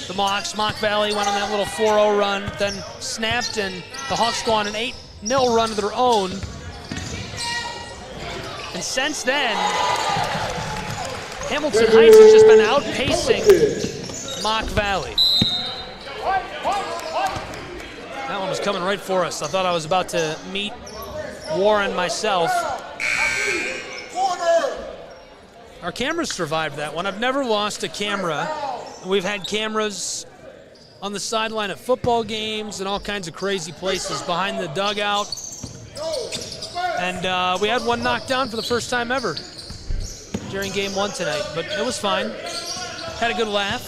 the Mocs. Mock Valley went on that little 4-0 run, then snapped, and the Hawks go on an 8-0 run of their own. And since then, Hamilton Heights has just been outpacing Mock Valley. That one was coming right for us. I thought I was about to meet Warren myself. Our cameras survived that one. I've never lost a camera. We've had cameras on the sideline at football games and all kinds of crazy places behind the dugout. And we had one knocked down for the first time ever during game one tonight, but it was fine. Had a good laugh.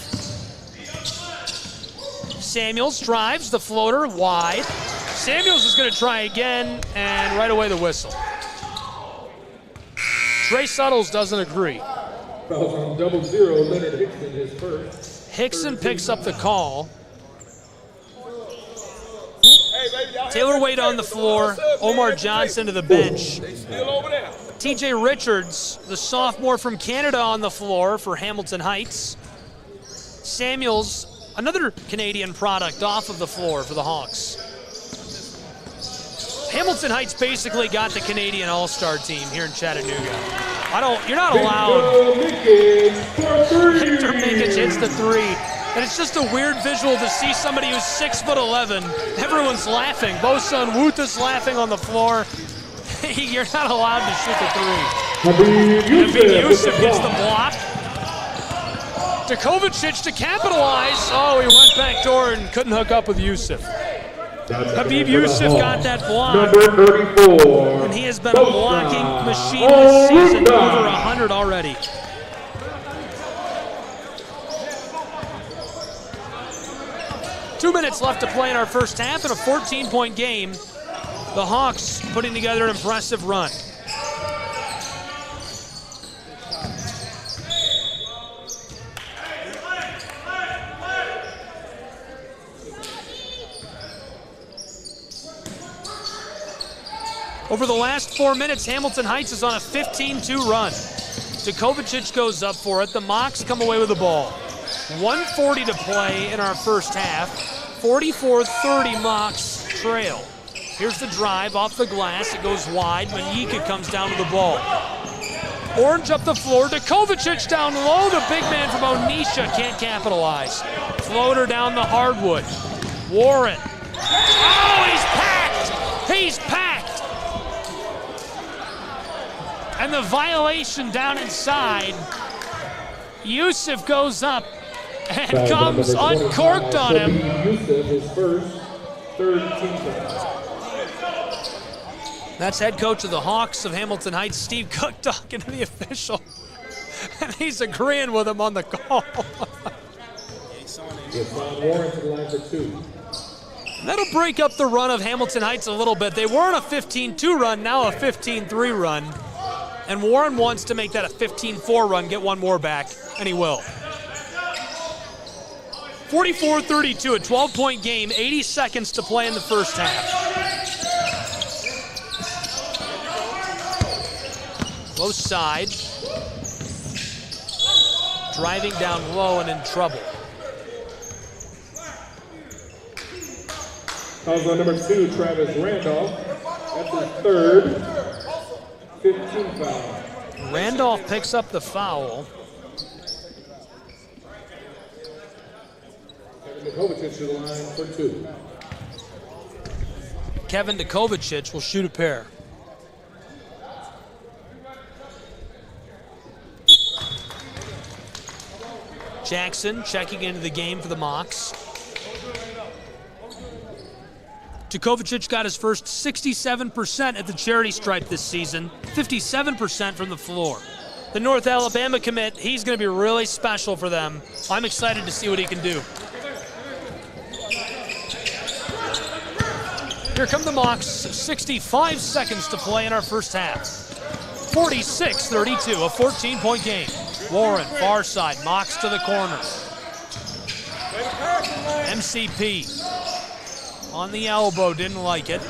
Samuels drives the floater wide. Samuels is going to try again, and right away the whistle. Trey Suttles doesn't agree. Fouls on 0-0, Leonard Hickson his first. Hickson picks up the call. Taylor Wade on the floor. Omar Johnson to the bench. TJ Richards, the sophomore from Canada, on the floor for Hamilton Heights. Samuels, another Canadian product, off of the floor for the Hawks. Hamilton Heights basically got the Canadian All-Star team here in Chattanooga. You're not allowed. Victor Minkic hits the three. And it's just a weird visual to see somebody who's 6'11". Everyone's laughing. Bosa and Wutha's laughing on the floor. You're not allowed to shoot the three. Habib Yusuf gets the block. Dukovic to capitalize. Oh, he went back door and couldn't hook up with Yusuf. Habib Yusuf got that block. Number 34. And he has been a blocking machine this season, over 100 already. Two minutes left to play in our first half in a 14-point game. The Hawks putting together an impressive run. Over the last 4 minutes, Hamilton Heights is on a 15-2 run. Dukovic goes up for it. The Mocs come away with the ball. 1:40 to play in our first half. 44-30 Mocs trail. Here's the drive off the glass. It goes wide. Manyika comes down to the ball. Orange up the floor. Dukovic down low. The big man from Onisha can't capitalize. Floater down the hardwood. Warren. Oh, he's packed! He's packed! And the violation down inside. Yusuf goes up and comes uncorked on him. Yusuf, his first, third team foul. That's head coach of the Hawks of Hamilton Heights, Steve Cook, talking to the official. And he's agreeing with him on the call. Warren to the line for two. That'll break up the run of Hamilton Heights a little bit. They were on a 15-2 run, now a 15-3 run. And Warren wants to make that a 15-4 run, get one more back, and he will. 44-32, a 12-point game, 80 seconds to play in the first half. Close side. Driving down low and in trouble. Fouls on number 2, Travis Randolph. That's his third. 15 foul. Randolph picks up the foul. Kovacic to the line for 2. Kevin Kovacic will shoot a pair. Jackson checking into the game for the Mocs. Kovacic got his first 67% at the charity stripe this season, 57% from the floor. The North Alabama commit, he's going to be really special for them. I'm excited to see what he can do. Here come the Mocs, 65 seconds to play in our first half. 46-32, a 14-point game. Warren, far side, Mocs to the corner. MCP on the elbow, didn't like it.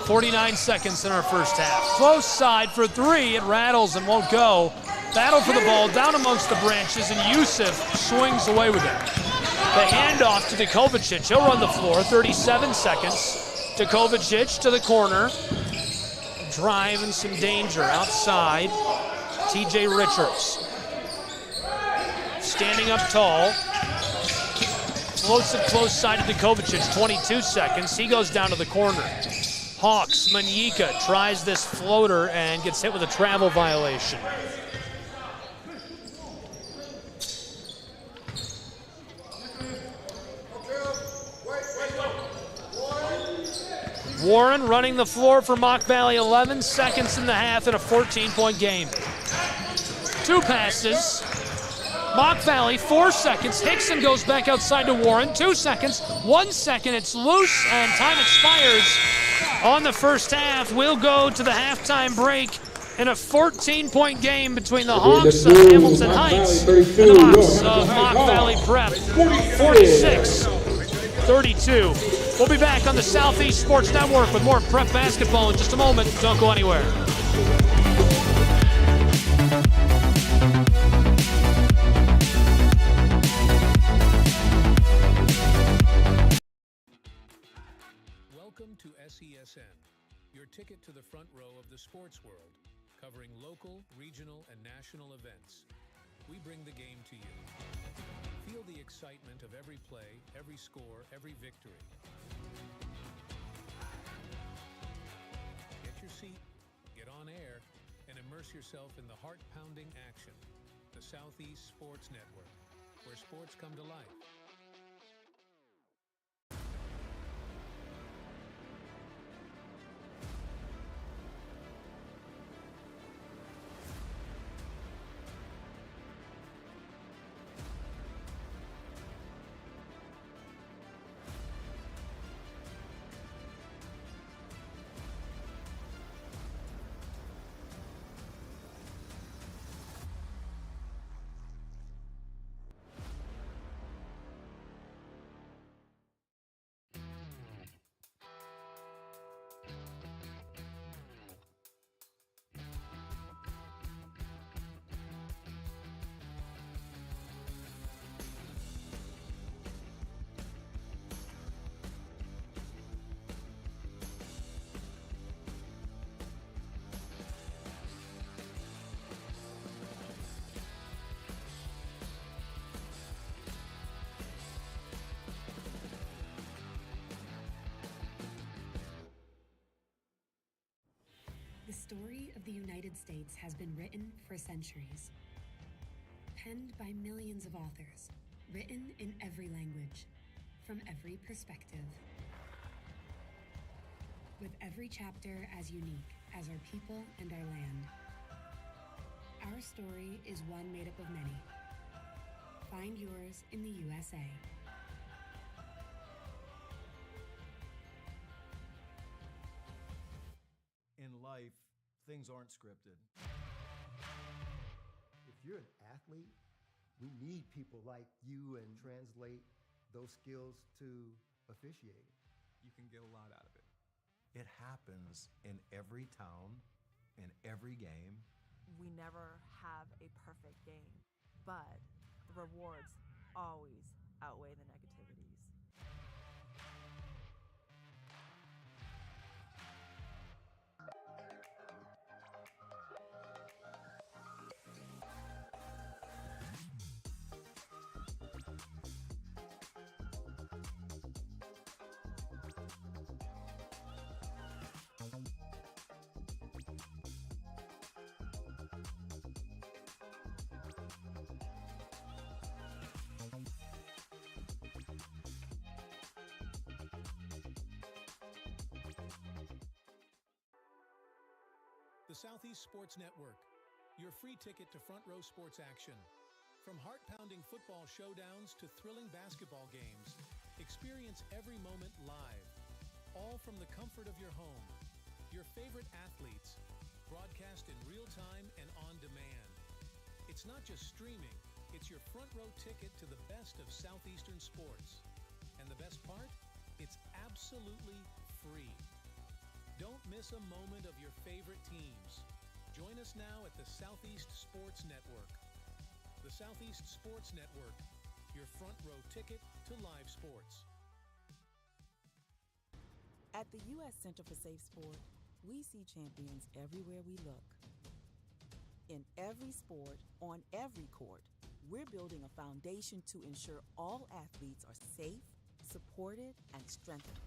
49 seconds in our first half. Close side for 3, it rattles and won't go. Battle for the ball, down amongst the branches, and Yusuf swings away with it. The handoff to Kovacic, he'll run the floor, 37 seconds. Kovacic to the corner. Drive and some danger outside. TJ Richards. Standing up tall. Floats it close side to Kovacic, 22 seconds. He goes down to the corner. Hawks, Manyika tries this floater and gets hit with a travel violation. Warren running the floor for Mock Valley, 11 seconds in the half in a 14-point game. 2 passes. Mock Valley, 4 seconds. Hickson goes back outside to Warren. 2 seconds, 1 second. It's loose and time expires on the first half. We'll go to the halftime break in a 14-point game between the Hawks of Hamilton Heights and the Hawks of Mock Valley Prep. 46-32. We'll be back on the Southeast Sports Network with more prep basketball in just a moment. Don't go anywhere. Welcome to SESN, your ticket to the front row of the sports world, covering local, regional, and national events. We bring the game to you. Feel the excitement of every play, every score, every victory. Get your seat, get on air, and immerse yourself in the heart-pounding action. The Southeast Sports Network, where sports come to life. The story of the United States has been written for centuries. Penned by millions of authors, written in every language, from every perspective. With every chapter as unique as our people and our land. Our story is one made up of many. Find yours in the USA. In life, things aren't scripted. If you're an athlete, we need people like you and translate those skills to officiating. You can get a lot out of it. It happens in every town, in every game. We never have a perfect game, but the rewards always outweigh the negativities. The Southeast Sports Network, your free ticket to front row sports action. From heart-pounding football showdowns to thrilling basketball games, experience every moment live, all from the comfort of your home. Your favorite athletes, broadcast in real time and on demand. It's not just streaming, it's your front row ticket to the best of Southeastern sports. And the best part? It's absolutely free. Don't miss a moment of your favorite teams. Join us now at the Southeast Sports Network. The Southeast Sports Network, your front row ticket to live sports. At the U.S. Center for Safe Sport, we see champions everywhere we look. In every sport, on every court, we're building a foundation to ensure all athletes are safe, supported, and strengthened.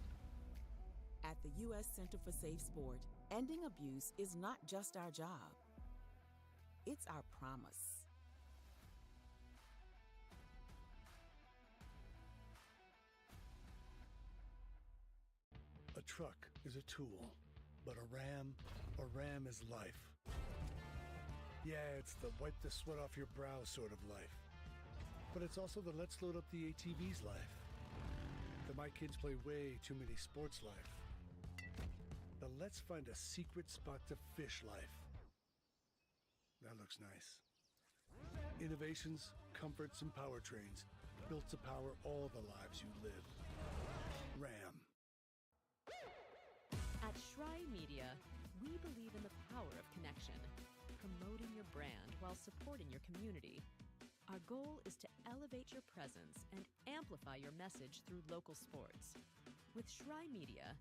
At the U.S. Center for Safe Sport, ending abuse is not just our job. It's our promise. A truck is a tool, but a ram is life. Yeah, it's the wipe the sweat off your brow sort of life. But it's also the let's load up the ATV's life. The my kids play way too many sports life. The let's find a secret spot to fish life. That looks nice. Innovations, comforts, and powertrains built to power all the lives you live. Ram. At Schrei Media, we believe in the power of connection, promoting your brand while supporting your community. Our goal is to elevate your presence and amplify your message through local sports. With Schrei Media,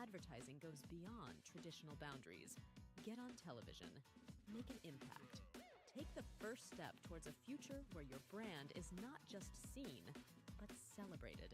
advertising goes beyond traditional boundaries. Get on television, make an impact. Take the first step towards a future where your brand is not just seen, but celebrated.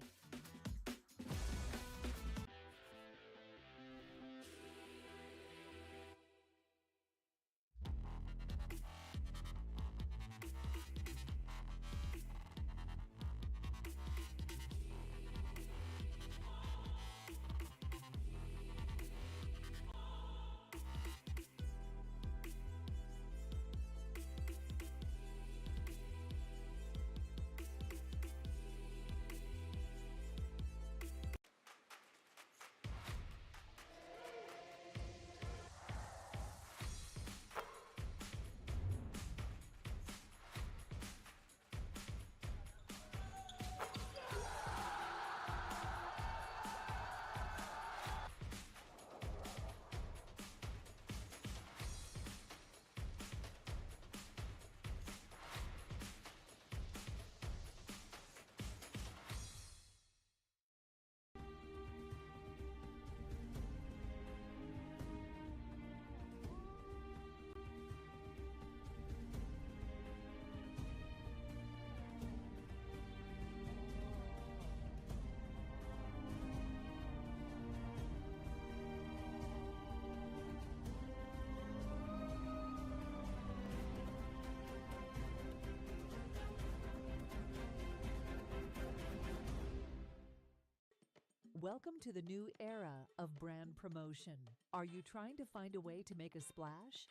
Welcome to the new era of brand promotion. Are you trying to find a way to make a splash?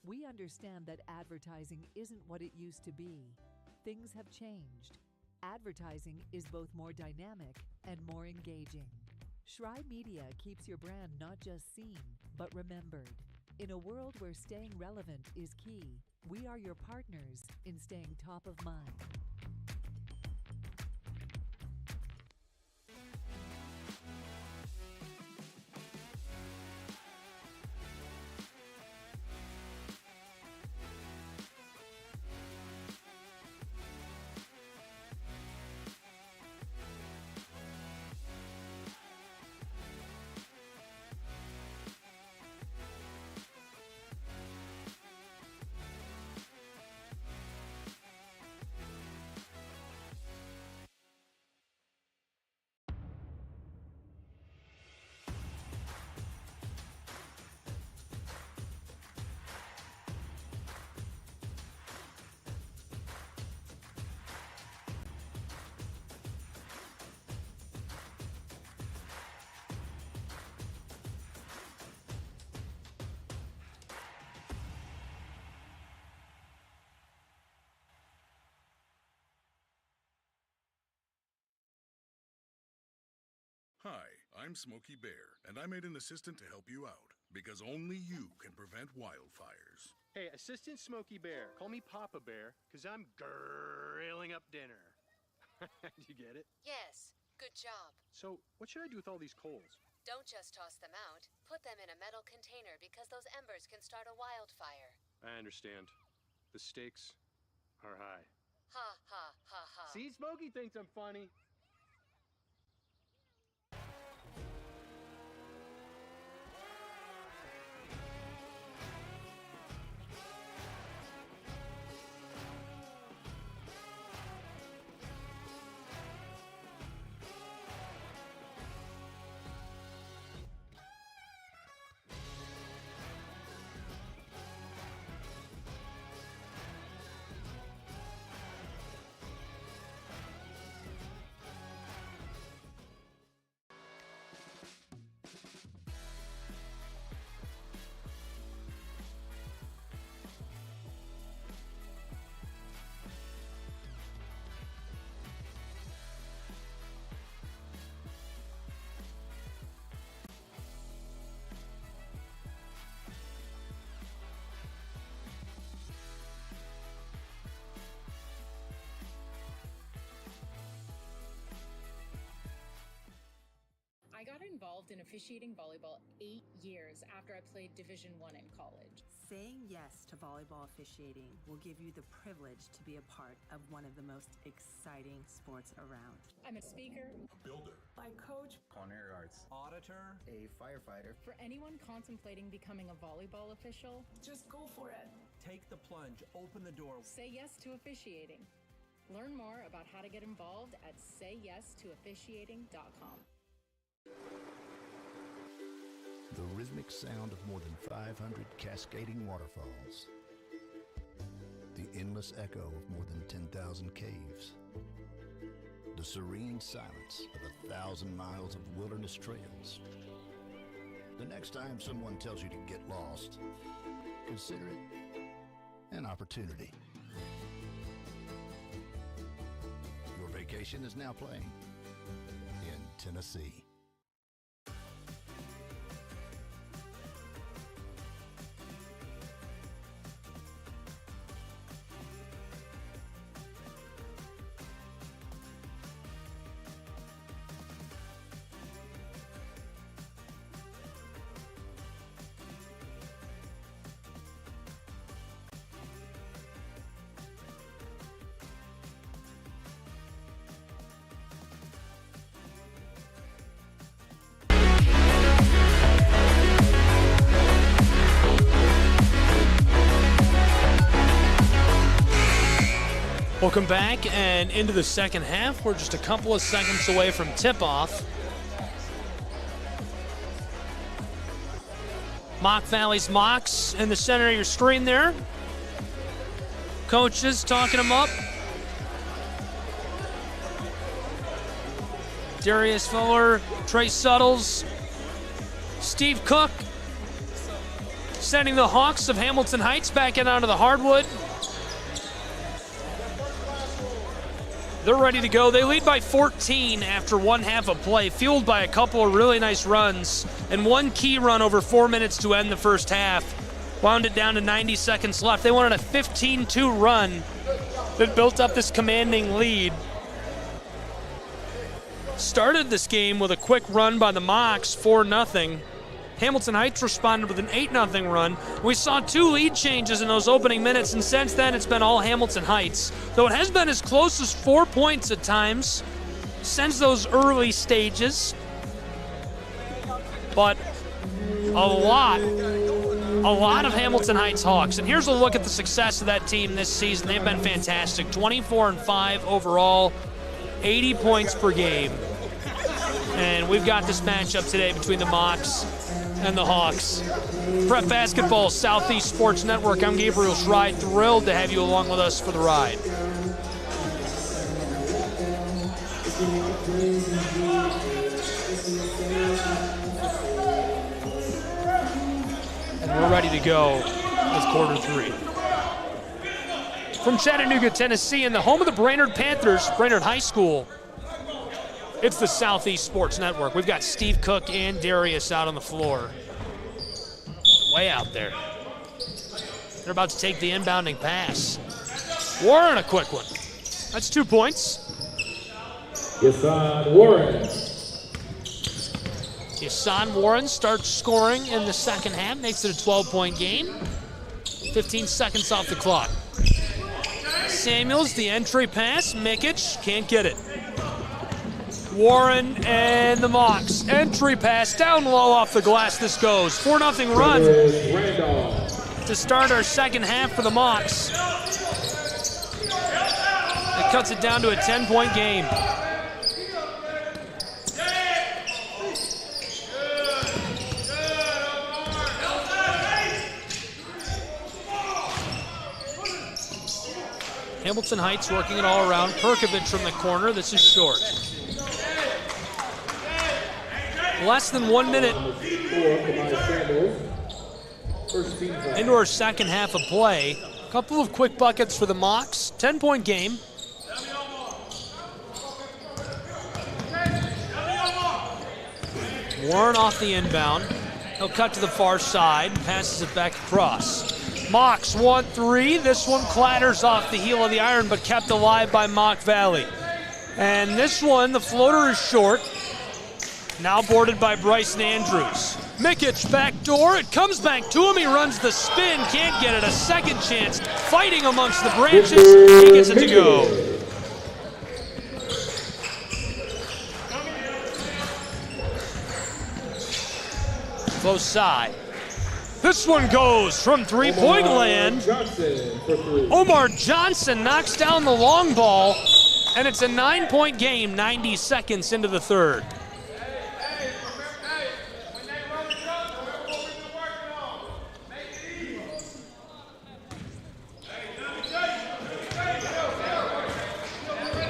We understand that advertising isn't what it used to be. Things have changed. Advertising is both more dynamic and more engaging. Schrei Media keeps your brand not just seen, but remembered. In a world where staying relevant is key, we are your partners in staying top of mind. Hi, I'm Smokey Bear, and I made an assistant to help you out, because only you can prevent wildfires. Hey, Assistant Smokey Bear, call me Papa Bear, because I'm grilling up dinner. You get it? Yes, good job. So, what should I do with all these coals? Don't just toss them out. Put them in a metal container because those embers can start a wildfire. I understand. The stakes are high. Ha ha ha ha. See, Smokey thinks I'm funny. I got involved in officiating volleyball 8 years after I played Division I in college. Saying yes to volleyball officiating will give you the privilege to be a part of one of the most exciting sports around. I'm a speaker, A builder. I coach. Culinary arts. Auditor. A firefighter. For anyone contemplating becoming a volleyball official, just go for it. Take the plunge, open the door. Say yes to officiating. Learn more about how to get involved at sayyestoofficiating.com. The rhythmic sound of more than 500 cascading waterfalls. The endless echo of more than 10,000 caves. The serene silence of 1,000 miles of wilderness trails. The next time someone tells you to get lost, consider it an opportunity. Your vacation is now playing in Tennessee. Welcome back and into the second half. We're just a couple of seconds away from tip-off. Mock Valley's Mocks in the center of your screen there. Coaches talking them up. Darius Fuller, Trey Suttles, Steve Cook sending the Hawks of Hamilton Heights back in onto the hardwood. They're ready to go. They lead by 14 after one half of play, fueled by a couple of really nice runs and one key run over 4 minutes to end the first half. Wound it down to 90 seconds left. They wanted a 15-2 run that built up this commanding lead. Started this game with a quick run by the Mocs, 4-0. Hamilton Heights responded with an 8-0 run. We saw two lead changes in those opening minutes, and since then it's been all Hamilton Heights. Though it has been as close as 4 points at times since those early stages. But a lot of Hamilton Heights Hawks. And here's a look at the success of that team this season. They've been fantastic. 24-5 overall, 80 points per game. And we've got this matchup today between the Mocs and the Hawks. Prep Basketball Southeast Sports Network. I'm Gabriel Schride, thrilled to have you along with us for the ride. And we're ready to go with quarter three. From Chattanooga, Tennessee, in the home of the Brainerd Panthers, Brainerd High School. It's the Southeast Sports Network. We've got Steve Cook and Darius out on the floor. Way out there. They're about to take the inbounding pass. Warren, a quick one. That's 2 points. Yasan Warren. Yasan Warren starts scoring in the second half, makes it a 12-point game. 15 seconds off the clock. Samuels, the entry pass. Mikic can't get it. Warren and the Mocs. Entry pass down low off the glass. This goes. 4-0 run to start our second half for the Mocs. It cuts it down to a 10-point game. Hamilton Heights working it all around. Perkovic from the corner. This is short. Less than 1 minute into our second half of play. A couple of quick buckets for the Mocs. 10-point game. Warren off the inbound. He'll cut to the far side. Passes it back across. Mocs 1-3. This one clatters off the heel of the iron, but kept alive by Mock Valley. And this one, the floater is short. Now boarded by Bryson Andrews. Mikic back door. It comes back to him. He runs the spin. Can't get it. A second chance. Fighting amongst the branches. He gets it to go. Close side. This one goes from three-point land. Omar Johnson knocks down the long ball, and it's a 9-point game 90 seconds into the third.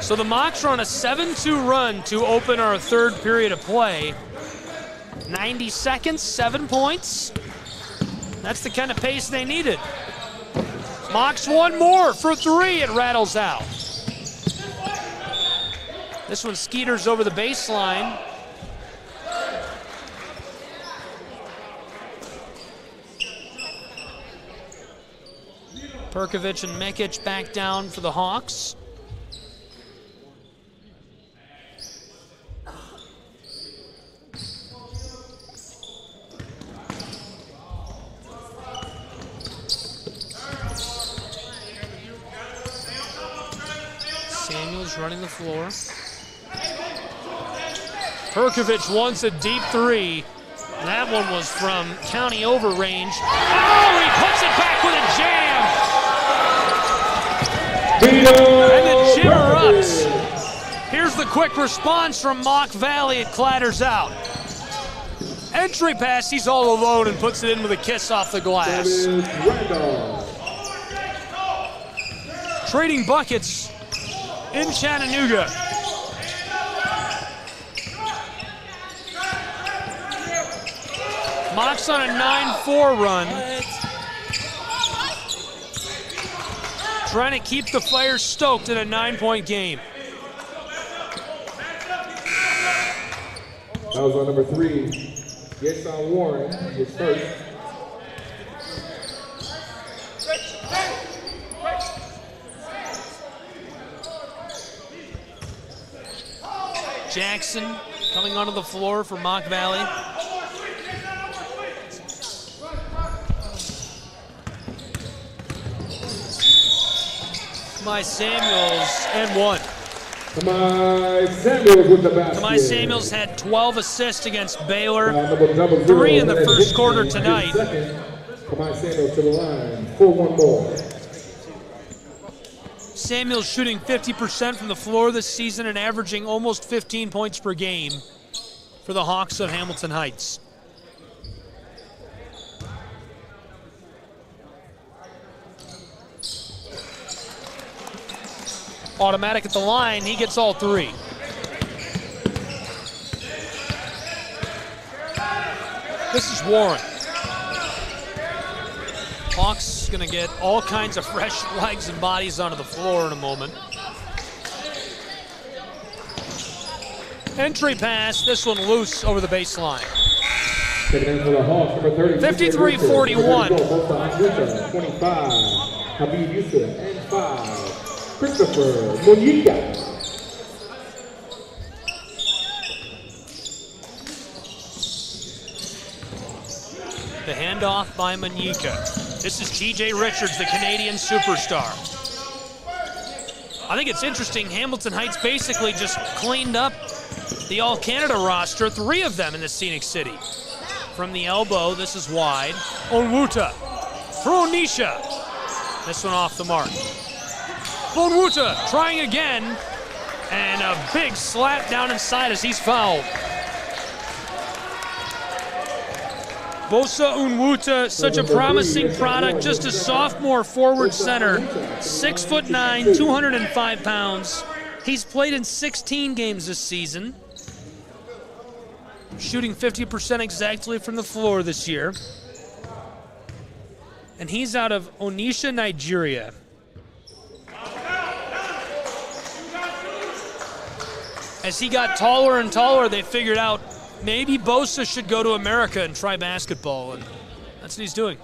So the Mocs are on a 7-2 run to open our third period of play. 90 seconds, 7 points. That's the kind of pace they needed. Mocs one more for three. It rattles out. This one skeeters over the baseline. Perkovic and Mikic back down for the Hawks. Samuels running the floor. Perkovic wants a deep three. That one was from county over range. Oh, he puts it back with a jam! And the jim erupts. Here's the quick response from Mock Valley. It clatters out. Entry pass, he's all alone and puts it in with a kiss off the glass. Trading buckets in Chattanooga. Mocs on a 9-4 run. Trying to keep the fire stoked in a 9-point game. That was on number 3. Yasan Warren, his first. Jackson coming onto the floor for Mock Valley. Kamai Samuels and one. Kamai Samuels with the basket. Kamai Samuels had 12 assists against Baylor. 3 in the first quarter tonight. Kamai Samuels to the line for one more. Samuels shooting 50% from the floor this season and averaging almost 15 points per game for the Hawks of Hamilton Heights. Automatic at the line, he gets all 3. This is Warren. Hawks gonna get all kinds of fresh legs and bodies onto the floor in a moment. Entry pass, this one loose over the baseline. Taking in for the Hawks, number 30. 53-41. 25, Habib Yusuf, and 5, Christopher Mujica. The handoff by Mujica. This is TJ Richards, the Canadian superstar. I think it's interesting, Hamilton Heights basically just cleaned up the All-Canada roster, 3 of them in the Scenic City. From the elbow, this is wide. Onwuta for Onisha. This one off the mark. Onwuta trying again, and a big slap down inside as he's fouled. Bosa Onwuta, such a promising product, just a sophomore forward center, 6'9", 205 pounds. He's played in 16 games this season, shooting 50% exactly from the floor this year. And he's out of Onisha, Nigeria. As he got taller and taller, they figured out maybe Bosa should go to America and try basketball, and that's what he's doing.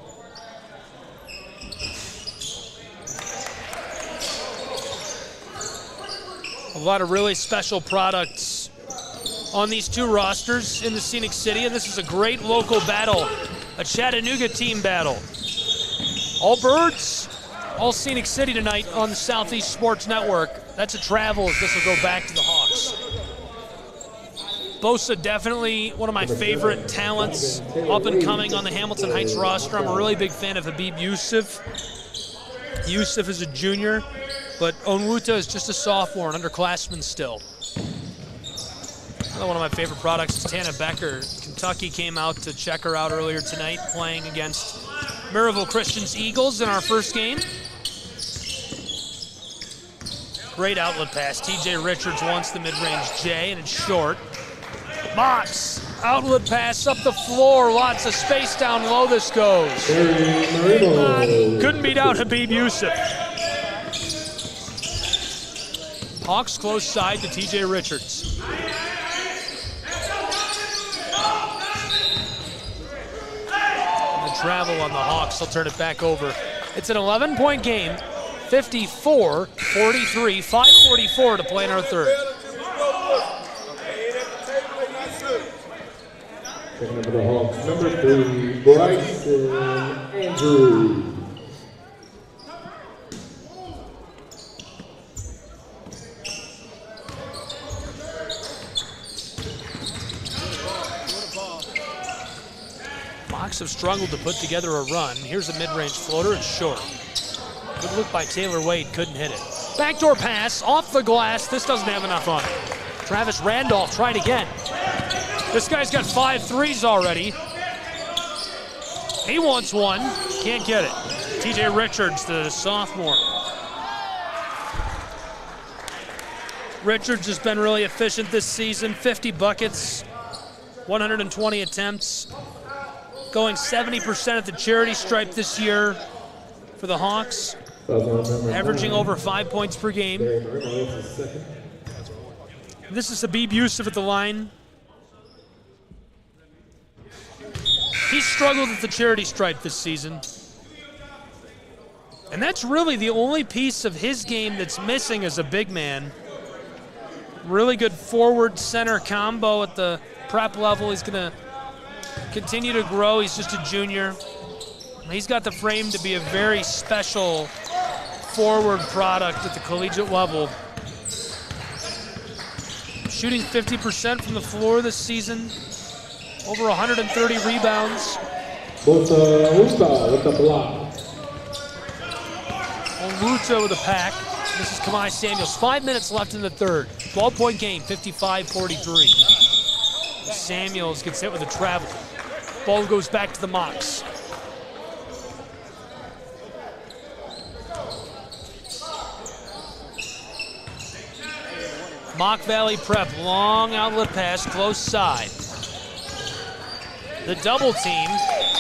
A lot of really special products on these 2 rosters in the Scenic City, and this is a great local battle, a Chattanooga team battle. All Birds, all Scenic City tonight on the Southeast Sports Network. That's a travel as this will go back to the Hawks. Bosa, definitely one of my favorite talents up and coming on the Hamilton Heights roster. I'm a really big fan of Habib Yusuf. Yusuf is a junior, but Onwuta is just a sophomore, an underclassman still. Another one of my favorite products is Tana Becker. Kentucky came out to check her out earlier tonight, playing against Maryville Christian's Eagles in our first game. Great outlet pass. TJ Richards wants the mid-range J, and it's short. Mox, outlet pass up the floor, lots of space down low this goes. Couldn't beat out Habib Yusuf. Hawks close side to TJ Richards. And the travel on the Hawks, they'll turn it back over. It's an 11-point game, 54-43, 5:44 to play in our third. Taking over the Hawks, number 3, Bryson Andrews. Hawks have struggled to put together a run. Here's a mid-range floater, it's short. Good look by Taylor Wade, couldn't hit it. Backdoor pass, off the glass, this doesn't have enough on it. Travis Randolph tried again. This guy's got 5 threes already. He wants one, can't get it. TJ Richards, the sophomore. Richards has been really efficient this season, 50 buckets, 120 attempts, going 70% at the charity stripe this year for the Hawks, averaging over 5 points per game. This is Habib Yusuf at the line. He's struggled at the charity stripe this season. And that's really the only piece of his game that's missing as a big man. Really good forward-center combo at the prep level. He's going to continue to grow. He's just a junior. He's got the frame to be a very special forward product at the collegiate level. Shooting 50% from the floor this season. Over 130 rebounds. Onwuta with the block. Onwuta with a pack. This is Kamai Samuels. 5 minutes left in the third. 12-point game, 55-43. Samuels gets hit with a travel. Ball goes back to the Mox. Mock Valley Prep, long outlet pass, close side. The double team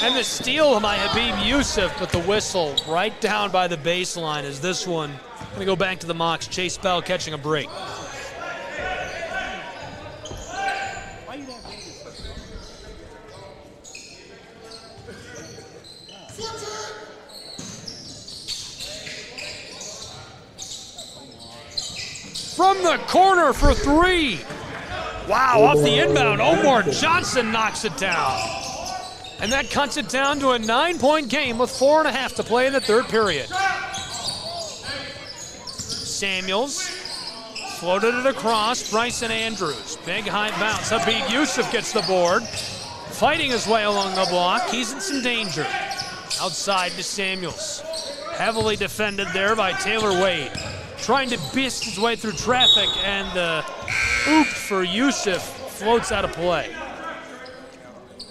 and the steal by Habib Yusuf, but the whistle right down by the baseline is this one. Gonna go back to the Mox. Chase Bell catching a break. from the corner for three. Wow, off the inbound, Omar Johnson knocks it down. And that cuts it down to a 9-point game with 4.5 to play in the third period. Samuels floated it across, Bryson Andrews. Big high bounce, Habib Youssef gets the board. Fighting his way along the block, he's in some danger. Outside to Samuels. Heavily defended there by Taylor Wade. Trying to beast his way through traffic, and the oop for Youssef floats out of play.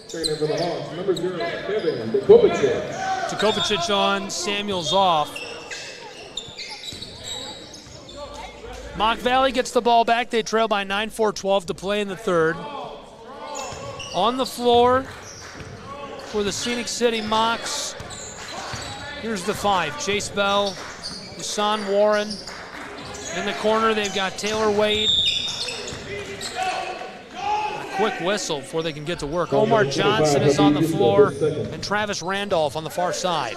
Checking in for the Hawks, number 0, Kevin Dukovic. Dukovic on, Samuels off. Mock Valley gets the ball back. They trail by 9, 4-12 to play in the third. On the floor for the Scenic City Mocs. Here's the 5. Chase Bell, Hassan Warren. In the corner, they've got Taylor Wade. A quick whistle before they can get to work. Omar Johnson is on the floor, and Travis Randolph on the far side.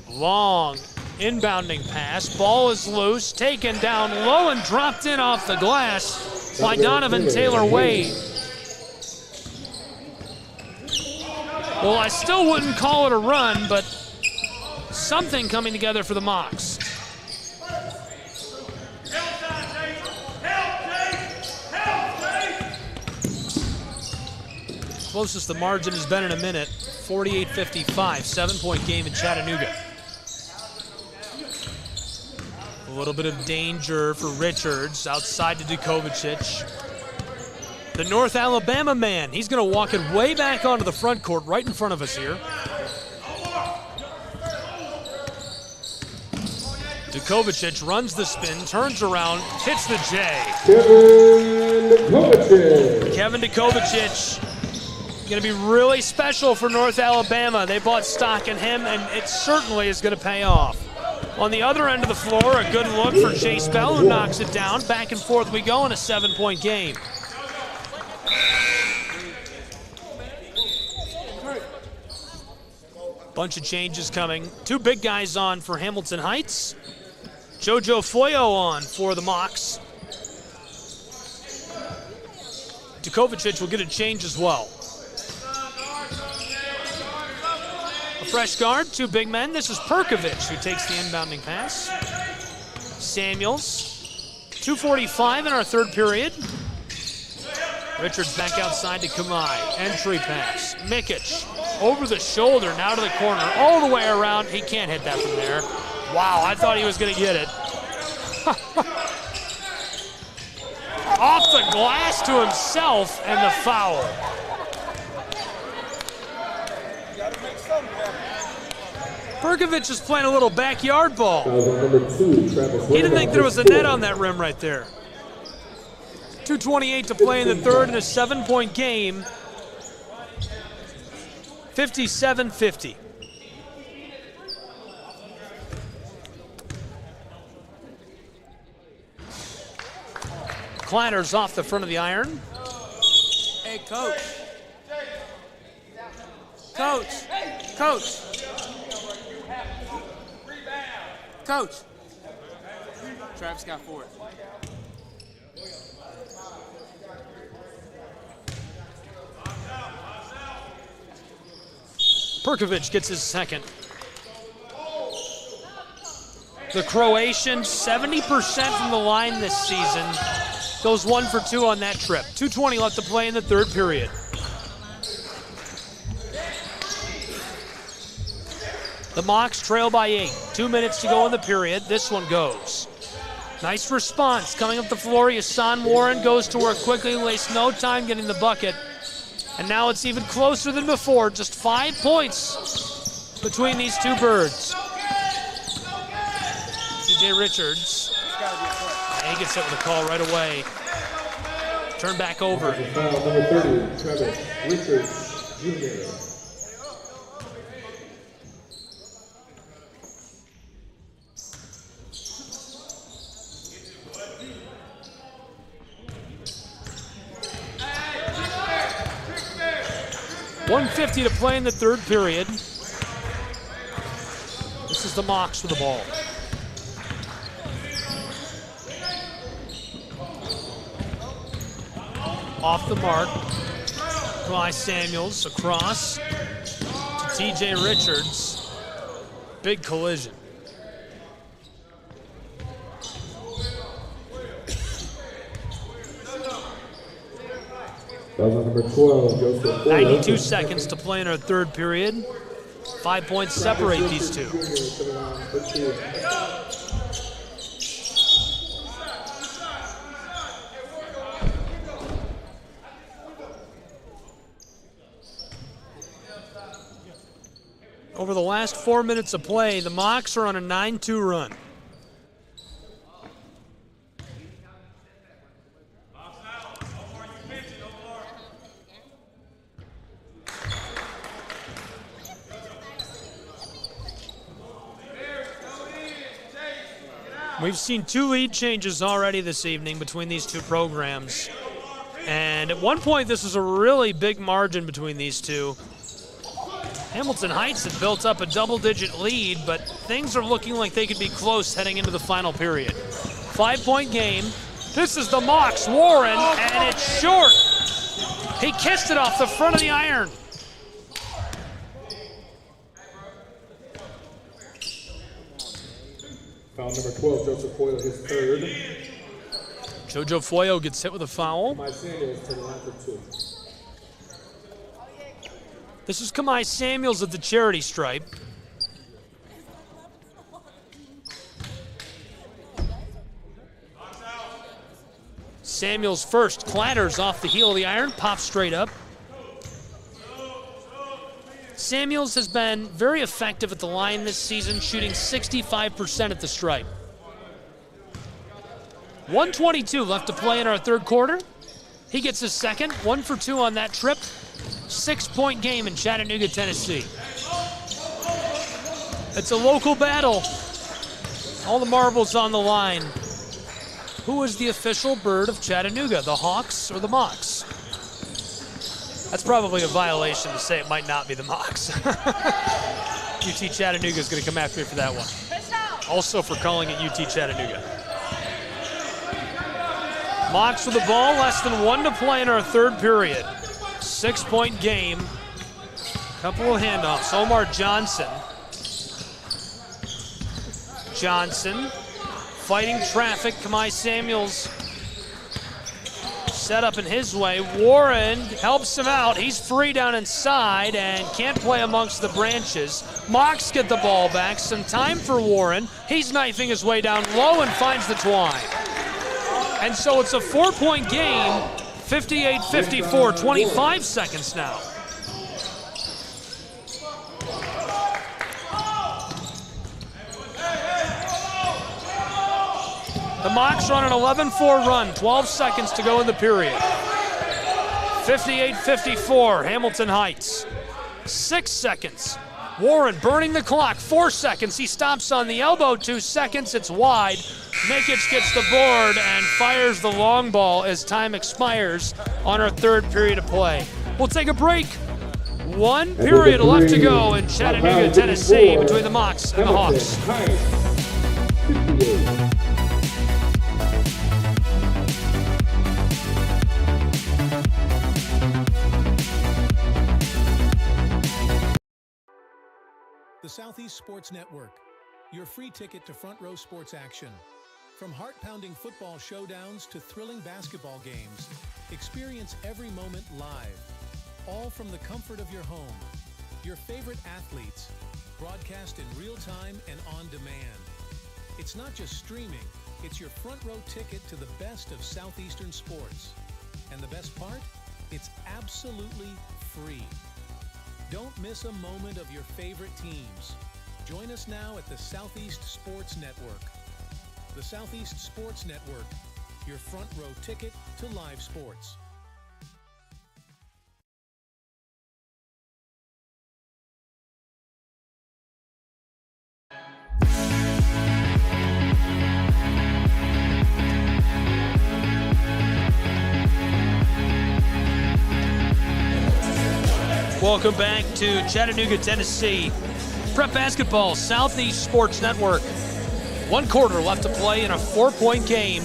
Long inbounding pass. Ball is loose, taken down low and dropped in off the glass by Donovan Taylor Wade. Well, I still wouldn't call it a run, but something coming together for the Mocs. Closest the margin has been in a minute, 48-55, 7-point game in Chattanooga. A little bit of danger for Richards outside to Dukovic. The North Alabama man, he's going to walk it way back onto the front court right in front of us here. Dukovic runs the spin, turns around, hits the J. Kevin Dukovic going to be really special for North Alabama. They bought stock in him, and it certainly is going to pay off. On the other end of the floor, a good look for Chase Bell, who knocks it down. Back and forth we go in a 7-point game. Bunch of changes coming. 2 big guys on for Hamilton Heights. JoJo Foyo on for the Mocs. Dukovic will get a change as well. A fresh guard, 2 big men. This is Perkovic who takes the inbounding pass. Samuels. 2:45 in our third period. Richards back outside to Kamai. Entry pass. Mikic over the shoulder, now to the corner, all the way around. He can't hit that from there. Wow, I thought he was going to get it. Off the glass to himself, and the foul. Perkovic is playing a little backyard ball. He didn't think there was a net on that rim right there. 2:28 to play in the third in a 7-point game. 57-50. Clatters off the front of the iron. Hey, coach. Coach. Coach. Coach. Travis got 4. Perkovic gets his second. The Croatian, 70% from the line this season. Goes 1 for 2 on that trip. 2:20 left to play in the third period. The Mocs trail by 8. 2 minutes to go in the period. This one goes. Nice response coming up the floor. Hassan Warren goes to work quickly, wastes no time getting the bucket. And now it's even closer than before. Just 5 points between these two birds. TJ Richards. He gets hit with a call right away. Turn back over. Number 30, Travis Richards, Jr. 1:50 to play in the third period. This is the Mocs with the ball. Off the mark. By Samuels across to TJ Richards. Big collision. Number 12, Joseph. 92 seconds to play in our third period. 5 points separate these two. Over the last 4 minutes of play, the Mocs are on a 9-2 run. We've seen 2 lead changes already this evening between these two programs. And at one point, this was a really big margin between these two. Hamilton Heights had built up a double-digit lead, but things are looking like they could be close heading into the final period. 5-point game. This is the Mocs, Warren, and it's short. He kissed it off the front of the iron. Foul number 12, Joseph Foyle, his third. JoJo Foyo gets hit with a foul. Kamai Samuels to the line for 2. This is Kamai Samuels at the charity stripe. Samuels first, clatters off the heel of the iron, pops straight up. Samuels has been very effective at the line this season, shooting 65% at the stripe. 1:22 left to play in our third quarter. He gets his second, 1 for 2 on that trip. 6-point game in Chattanooga, Tennessee. It's a local battle. All the marbles on the line. Who is the official bird of Chattanooga, the Hawks or the Mocs? That's probably a violation to say it might not be the Mocs. UT Chattanooga is going to come after me for that one. Also for calling it UT Chattanooga. Mocs with the ball, less than 1 to play in our third period. 6-point game. Couple of handoffs. Omar Johnson. Johnson fighting traffic. Kamai Samuels set up in his way. Warren helps him out. He's free down inside and can't play amongst the branches. Mocs get the ball back. Some time for Warren. He's knifing his way down low and finds the twine. And so it's a 4-point game. 58-54, 25 seconds now. The Mocs are on an 11-4 run, 12 seconds to go in the period. 58-54, Hamilton Heights. 6 seconds. Warren burning the clock, 4 seconds. He stops on the elbow, 2 seconds, it's wide. Mikic gets the board and fires the long ball as time expires on our third period of play. We'll take a break. 1 period left to go in Chattanooga, Tennessee, between the Mocs and the Hawks. The Southeast Sports Network, your free ticket to front row sports action. From heart-pounding football showdowns to thrilling basketball games, experience every moment live, all from the comfort of your home. Your favorite athletes, broadcast in real time and on demand. It's not just streaming, it's your front row ticket to the best of Southeastern sports. And the best part? It's absolutely free. Don't miss a moment of your favorite teams. Join us now at the Southeast Sports Network. The Southeast Sports Network, your front row ticket to live sports. Welcome back to Chattanooga, Tennessee. Prep Basketball, Southeast Sports Network. 1 quarter left to play in a 4-point game.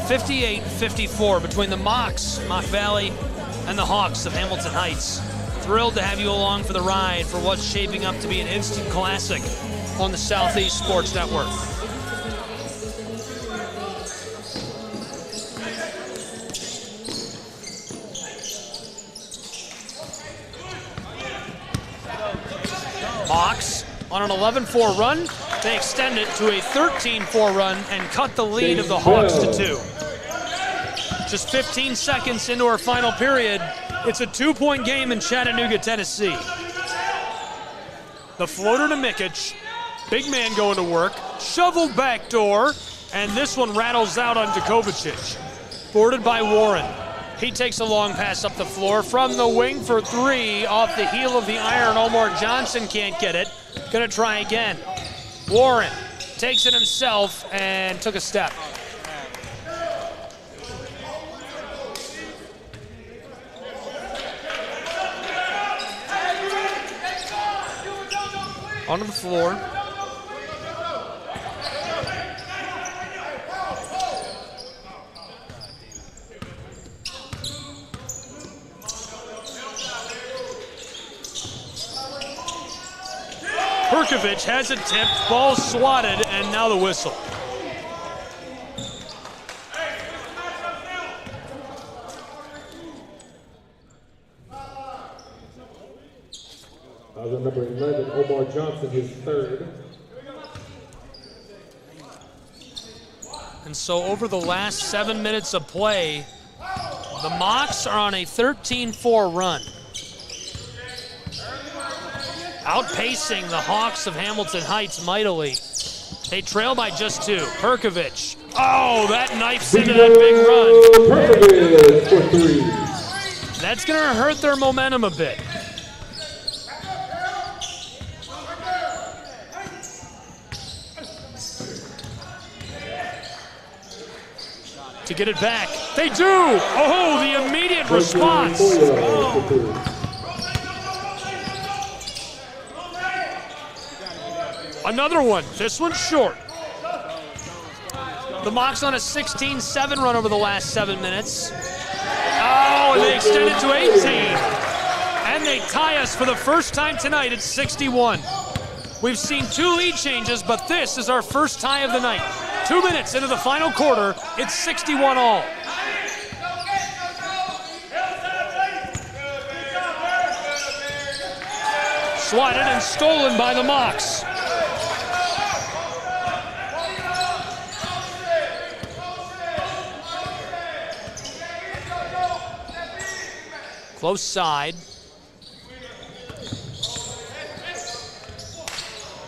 58-54 between the Mock Valley, and the Hawks of Hamilton Heights. Thrilled to have you along for the ride for what's shaping up to be an instant classic on the Southeast Sports Network. Hawks on an 11-4 run. They extend it to a 13-4 run and cut the lead of the Hawks to 2. Just 15 seconds into our final period, it's a 2-point game in Chattanooga, Tennessee. The floater to Mikic, big man going to work, shoveled backdoor, and this one rattles out onto Kovacic. Boarded by Warren. He takes a long pass up the floor from the wing for 3 off the heel of the iron. Omar Johnson can't get it. Gonna try again. Warren takes it himself and took a step. Onto the floor. Perkovic has it tipped, ball swatted, and now the whistle. Number 11, Omar Johnson, his 3rd. And so over the last 7 minutes of play, the Mocs are on a 13-4 run. Outpacing the Hawks of Hamilton Heights mightily. They trail by just 2. Perkovic. Oh, that knifes into that big run. Perkovic for 3. That's going to hurt their momentum a bit. To get it back. They do! Oh, the immediate response. Another one. This one's short. The Mocs on a 16-7 run over the last 7 minutes. Oh, and they extend it to 18. And they tie us for the first time tonight at 61. We've seen 2 lead changes, but this is our first tie of the night. 2 minutes into the final quarter, it's 61 all. Swatted and stolen by the Mocs. Close side.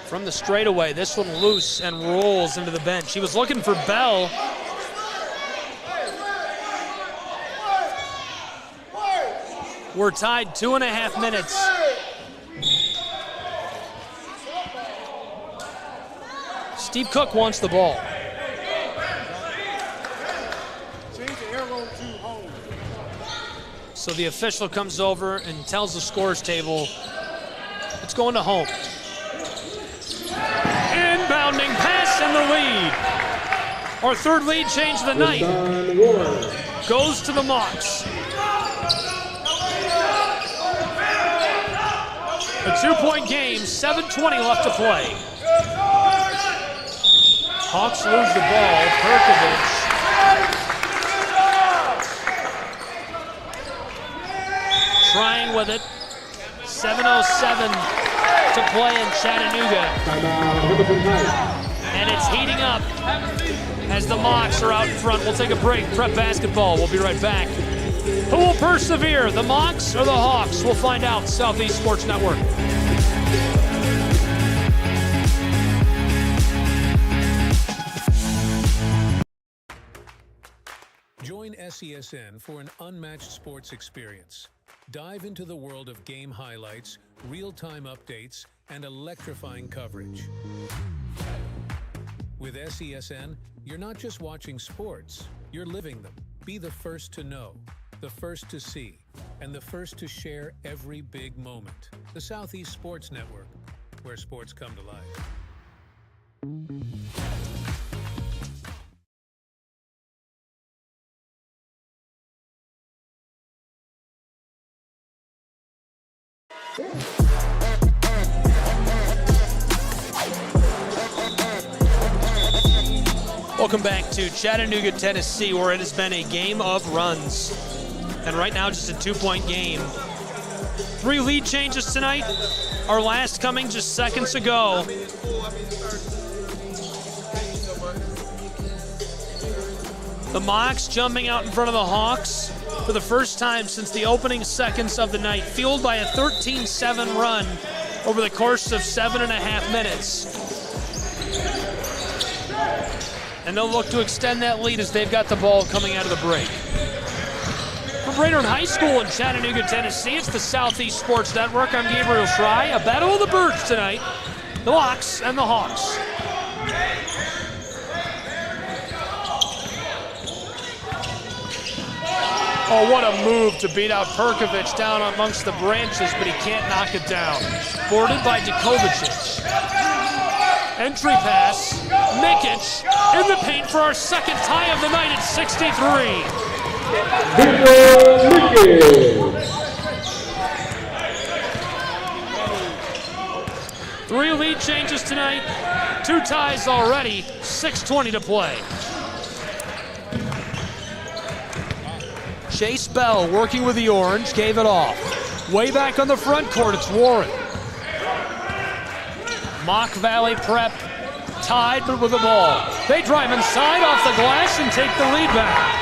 From the straightaway, this one loose and rolls into the bench. He was looking for Bell. We're tied 2.5 minutes. Steve Cook wants the ball. So the official comes over and tells the scores table it's going to home. Inbounding pass and the lead. Our 3rd lead change of the night goes to the Mocs. A 2-point game, 7:20 left to play. Hawks lose the ball. Perkovic. Trying with it. 7:07 to play in Chattanooga. And it's heating up as the Mocs are out in front. We'll take a break. Prep Basketball. We'll be right back. Who will persevere, the Mocs or the Hawks? We'll find out. Southeast Sports Network. Join SESN for an unmatched sports experience. Dive into the world of game highlights, real-time updates, and electrifying coverage. With SESN, you're not just watching sports, you're living them. Be the first to know, the first to see, and the first to share every big moment. The Southeast Sports Network, where sports come to life. Welcome back to Chattanooga, Tennessee, where it has been a game of runs. And right now, just a 2-point game. 3 lead changes tonight. Our last coming just seconds ago. The Mocs jumping out in front of the Hawks for the first time since the opening seconds of the night, fueled by a 13-7 run over the course of 7.5 minutes. And they'll look to extend that lead as they've got the ball coming out of the break. From Brainerd High School in Chattanooga, Tennessee, it's the Southeast Sports Network. I'm Gabriel Schrei. A battle of the birds tonight, the Mocs and the Hawks. Oh, what a move to beat out Perkovic down amongst the branches, but he can't knock it down. Boarded by Djokovic. Entry pass, Mikic in the paint for our second tie of the night at 63. 3 lead changes tonight, 2 ties already, 6:20 to play. Chase Bell working with the orange, gave it off. Way back on the front court, it's Warren. Mock Valley Prep tied, but with the ball. They drive inside off the glass and take the lead back.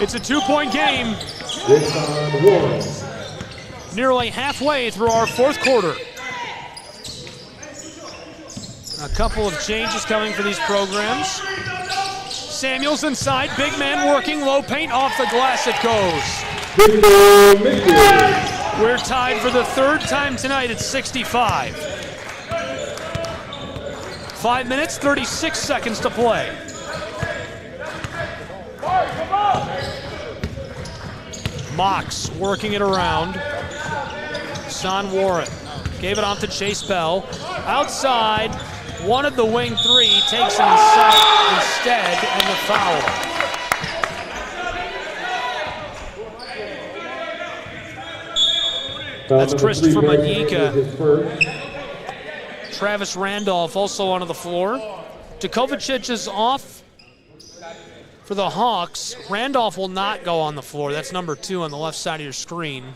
It's a 2-point game. Nearly halfway through our 4th quarter. A couple of changes coming for these programs. Samuels inside, big man working, low paint, off the glass it goes. We're tied for the 3rd time tonight at 65. 5 minutes, 36 seconds to play. Mocs working it around. Son Warren gave it off to Chase Bell. Outside, wanted the wing 3, takes it inside instead, and the foul. That's Christopher Manyika. Travis Randolph also onto the floor. Djokovic is off for the Hawks. Randolph will not go on the floor. That's number 2 on the left side of your screen.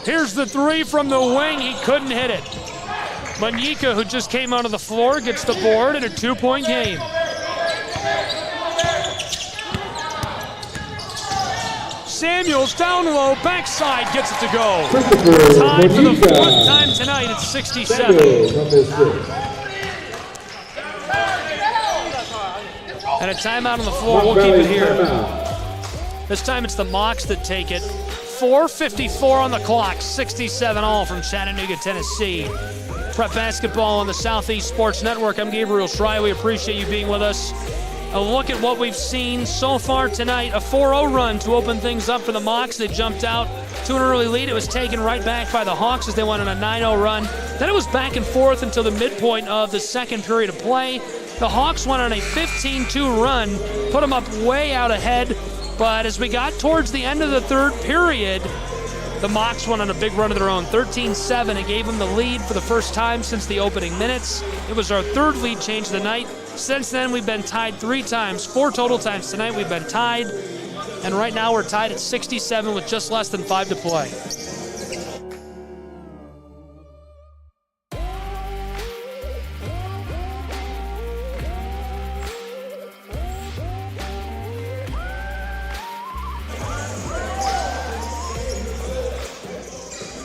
Here's the 3 from the wing. He couldn't hit it. Manyika, who just came onto the floor, gets the board in a 2-point game. Samuels down low, backside, gets it to go. Tied for the 4th time tonight at 67. And a timeout on the floor. We'll keep it here. This time it's the Mocs that take it. 4:54 on the clock, 67 all from Chattanooga, Tennessee. Prep basketball on the Southeast Sports Network. I'm Gabriel Schrei. We appreciate you being with us. A look at what we've seen so far tonight. A 4-0 run to open things up for the Mocs. They jumped out to an early lead. It was taken right back by the Hawks as they went on a 9-0 run. Then it was back and forth until the midpoint of the 2nd period of play. The Hawks went on a 15-2 run, put them up way out ahead. But as we got towards the end of the 3rd period, the Mocs went on a big run of their own, 13-7. It gave them the lead for the first time since the opening minutes. It was our 3rd lead change of the night. Since then, we've been tied 3 times, 4 total times tonight we've been tied. And right now we're tied at 67 with just less than 5 to play.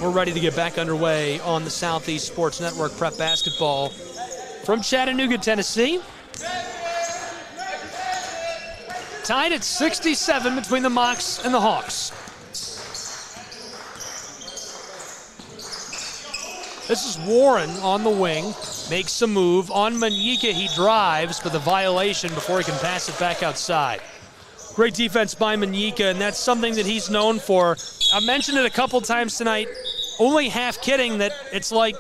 We're ready to get back underway on the Southeast Sports Network Prep Basketball from Chattanooga, Tennessee. Tied at 67 between the Mocs and the Hawks. This is Warren on the wing. Makes a move. On Manyika, he drives, but the violation before he can pass it back outside. Great defense by Manyika, and that's something that he's known for. I mentioned it a couple times tonight, only half kidding that it's like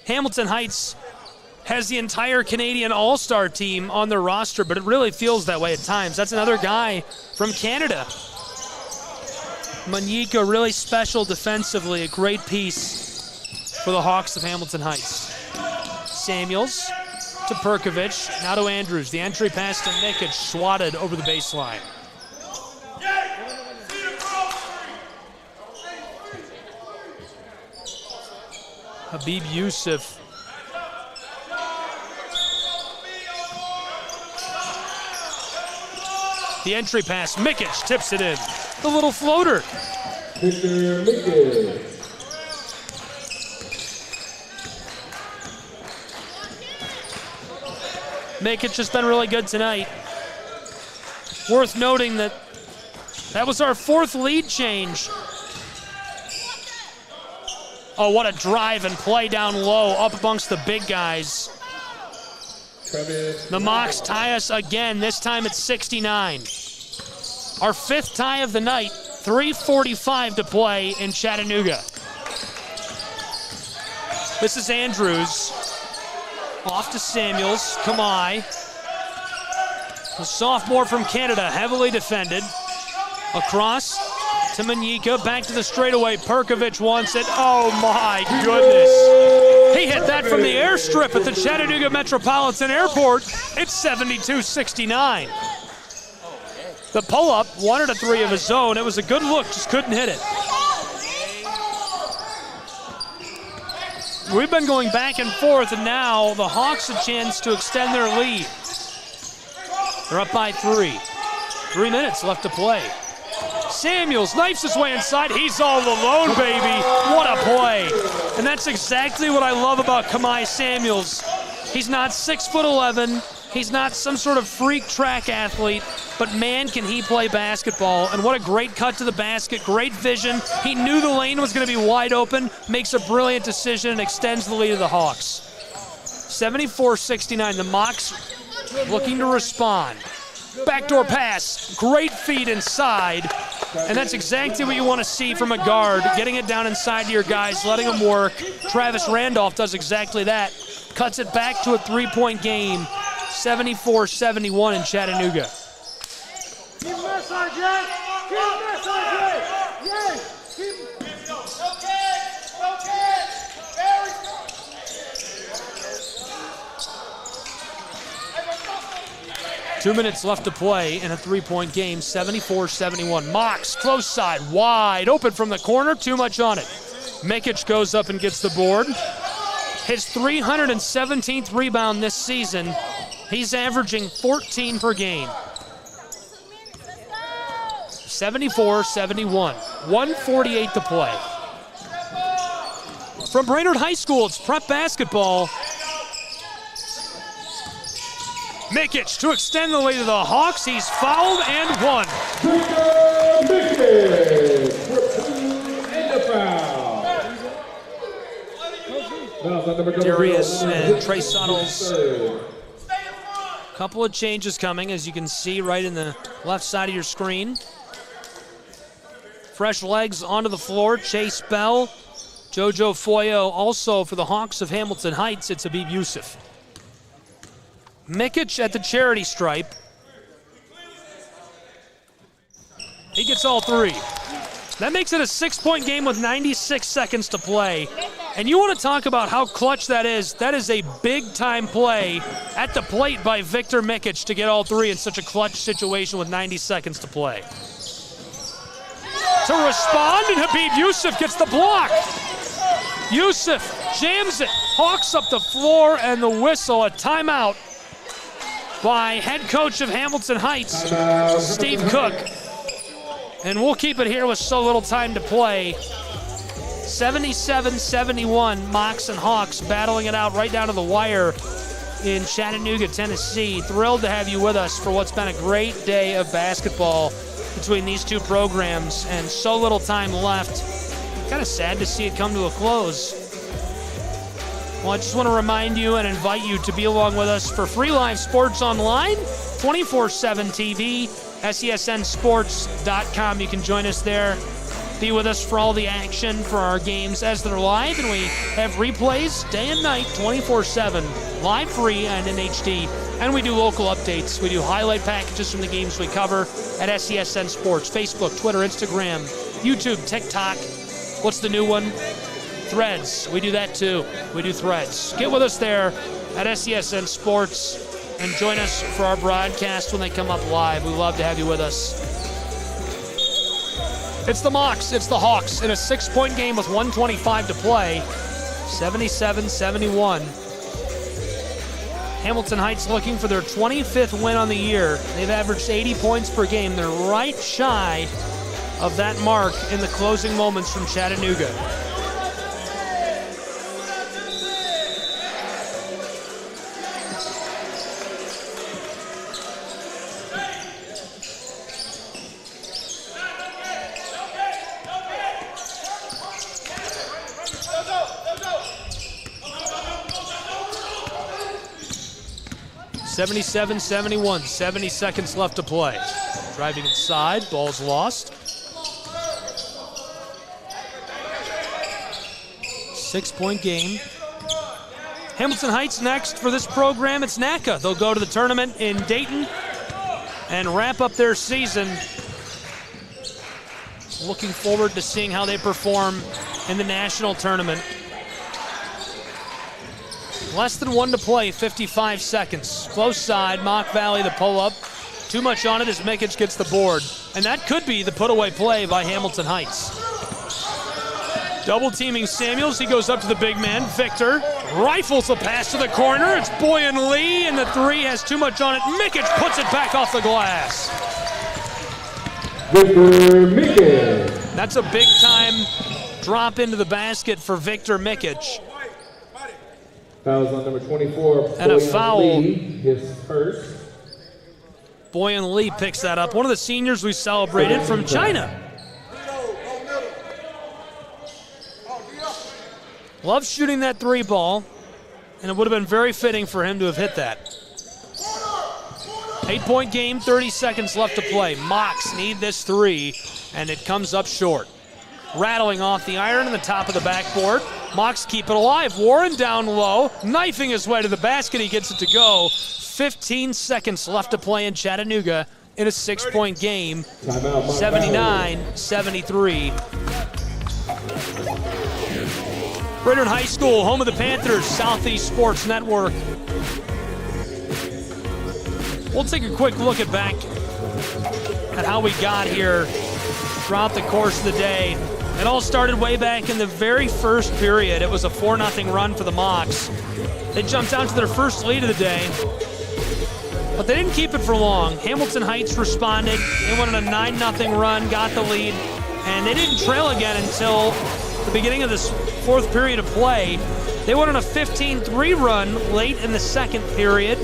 Hamilton Heights has the entire Canadian All-Star team on their roster, but it really feels that way at times. That's another guy from Canada. Manyika really special defensively, a great piece for the Hawks of Hamilton Heights. Samuels to Perkovic, now to Andrews. The entry pass to Mikic, swatted over the baseline. Habib Yusuf. The entry pass, Mikic tips it in. The little floater. Mikic has been really good tonight. Worth noting that was our 4th lead change. Oh, what a drive and play down low up amongst the big guys. The Mocs tie us again. This time it's 69. Our 5th tie of the night. 3:45 to play in Chattanooga. This is Andrews. Off to Samuels. Kamai. The sophomore from Canada, heavily defended. Across to Manyika. Back to the straightaway. Perkovic wants it. Oh, my goodness. He hit that from the airstrip at the Chattanooga Metropolitan Airport. It's 72-69. The pull-up, 1 out of 3 of his own. It was a good look, just couldn't hit it. We've been going back and forth, and now the Hawks a chance to extend their lead. They're up by 3. 3 minutes left to play. Samuels knifes his way inside. He's all alone, baby. What a play. And that's exactly what I love about Kamai Samuels. He's not 6'11". He's not some sort of freak track athlete, but man, can he play basketball. And what a great cut to the basket, great vision. He knew the lane was going to be wide open, makes a brilliant decision, and extends the lead of the Hawks. 74-69, the Mocs looking to respond. Backdoor pass, great feed inside, and that's exactly what you want to see from a guard, getting it down inside to your guys, letting them work. Travis Randolph does exactly that, cuts it back to a 3-point game. 74-71 in Chattanooga. Keep this on, Jay! Keep this on, Jay! Yay! Keep... Okay! Very good! 2 minutes left to play in a 3-point game, 74-71. Mocs, close side, wide open from the corner, too much on it. Mikic goes up and gets the board. His 317th rebound this season. He's averaging 14 per game. 74-71, 1:48 to play. From Brainerd High School, it's prep basketball. Mikic to extend the lead of the Hawks. He's fouled and won. Darius and Trey Suttles. Couple of changes coming, as you can see right in the left side of your screen. Fresh legs onto the floor. Chase Bell, JoJo Foyo. Also for the Hawks of Hamilton Heights, it's Habib Yusuf. Mikic at the charity stripe. He gets all 3. That makes it a 6-point game with 96 seconds to play. And you want to talk about how clutch that is. That is a big-time play at the plate by Victor Mikic to get all 3 in such a clutch situation with 90 seconds to play. To respond, and Habib Yusuf gets the block. Yusuf jams it. Hawks up the floor, and the whistle, a timeout by head coach of Hamilton Heights, Steve Cook. And we'll keep it here with so little time to play. 77-71, Mocs and Hawks battling it out right down to the wire in Chattanooga, Tennessee. Thrilled to have you with us for what's been a great day of basketball between these two programs, and so little time left. Kind of sad to see it come to a close. Well, I just want to remind you and invite you to be along with us for free live sports online, 24/7 TV, SESNsports.com. You can join us there. Be with us for all the action for our games as they're live, and we have replays day and night, 24/7, live, free, and in HD. And we do local updates. We do highlight packages from the games we cover at SESN Sports, Facebook, Twitter, Instagram, YouTube, TikTok. What's the new one? Threads. We do that too. We do Threads. Get with us there at SESN Sports and join us for our broadcast when they come up live. We love to have you with us. It's the Mocs, it's the Hawks in a 6-point game with 1:25 to play, 77-71. Hamilton Heights looking for their 25th win on the year. They've averaged 80 points per game. They're right shy of that mark in the closing moments from Chattanooga. (77-71), 70 seconds left to play. Driving inside, ball's lost. 6-point game. Hamilton Heights next for this program. It's NACA. They'll go to the tournament in Dayton and wrap up their season. Looking forward to seeing how they perform in the national tournament. Less than 1 to play, 55 seconds. Close side, Mock Valley, the pull-up. Too much on it as Mikic gets the board. And that could be the put-away play by Hamilton Heights. Double-teaming Samuels, he goes up to the big man, Victor. Rifles the pass to the corner, it's Boyan Lee, and the three has too much on it. Mikic puts it back off the glass. Victor Mikic. That's a big-time drop into the basket for Victor Mikic. Fouls on number 24. And a foul. Lee, his first. Boyan Lee picks that up. One of the seniors we celebrated from China. Loves shooting that three ball, and it would have been very fitting for him to have hit that. 8-point game, 30 seconds left to play. Mocs need this three, and it comes up short. Rattling off the iron in the top of the backboard. Mocs keep it alive. Warren down low, knifing his way to the basket. He gets it to go. 15 seconds left to play in Chattanooga in a 6-point game. 79-73. Brennan High School, home of the Panthers, Southeast Sports Network. We'll take a quick look back at how we got here throughout the course of the day. It all started way back in the very first period. It was a 4-0 run for the Mocs. They jumped out to their first lead of the day, but they didn't keep it for long. Hamilton Heights responded. They went on a 9-0 run, got the lead, and they didn't trail again until the beginning of this fourth period of play. They went on a 15-3 run late in the second period,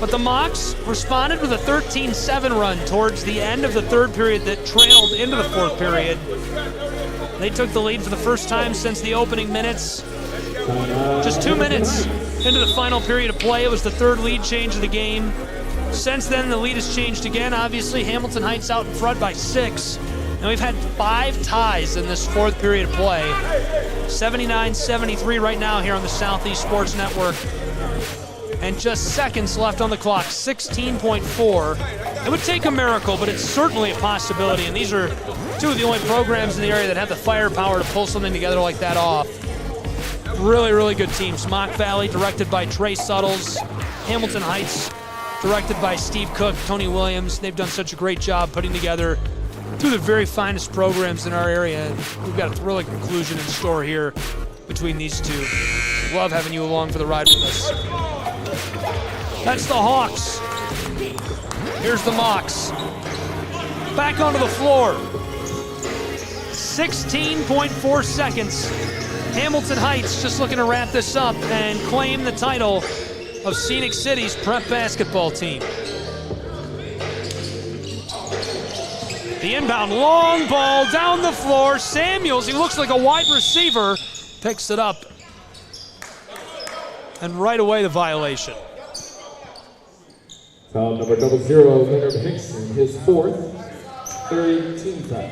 but the Mocs responded with a 13-7 run towards the end of the third period that trailed into the fourth period. They took the lead for the first time since the opening minutes. Just 2 minutes into the final period of play, it was the third lead change of the game. Since then, the lead has changed again. Obviously, Hamilton Heights out in front by 6. And we've had 5 ties in this fourth period of play. 79-73 right now here on the Southeast Sports Network. And just seconds left on the clock, 16.4. It would take a miracle, but it's certainly a possibility. And these are two of the only programs in the area that have the firepower to pull something together like that off. Really, really good teams. Mock Valley, directed by Trey Suttles. Hamilton Heights, directed by Steve Cook, Tony Williams. They've done such a great job putting together two of the very finest programs in our area. We've got a thrilling conclusion in store here between these two. Love having you along for the ride with us. That's the Hawks. Here's the Mocs. Back onto the floor. 16.4 seconds. Hamilton Heights just looking to wrap this up and claim the title of Scenic City's prep basketball team. The inbound long ball down the floor. Samuels, he looks like a wide receiver, picks it up And right away, the violation. Foul number 00, Leonard Hickson, his fourth, third team foul.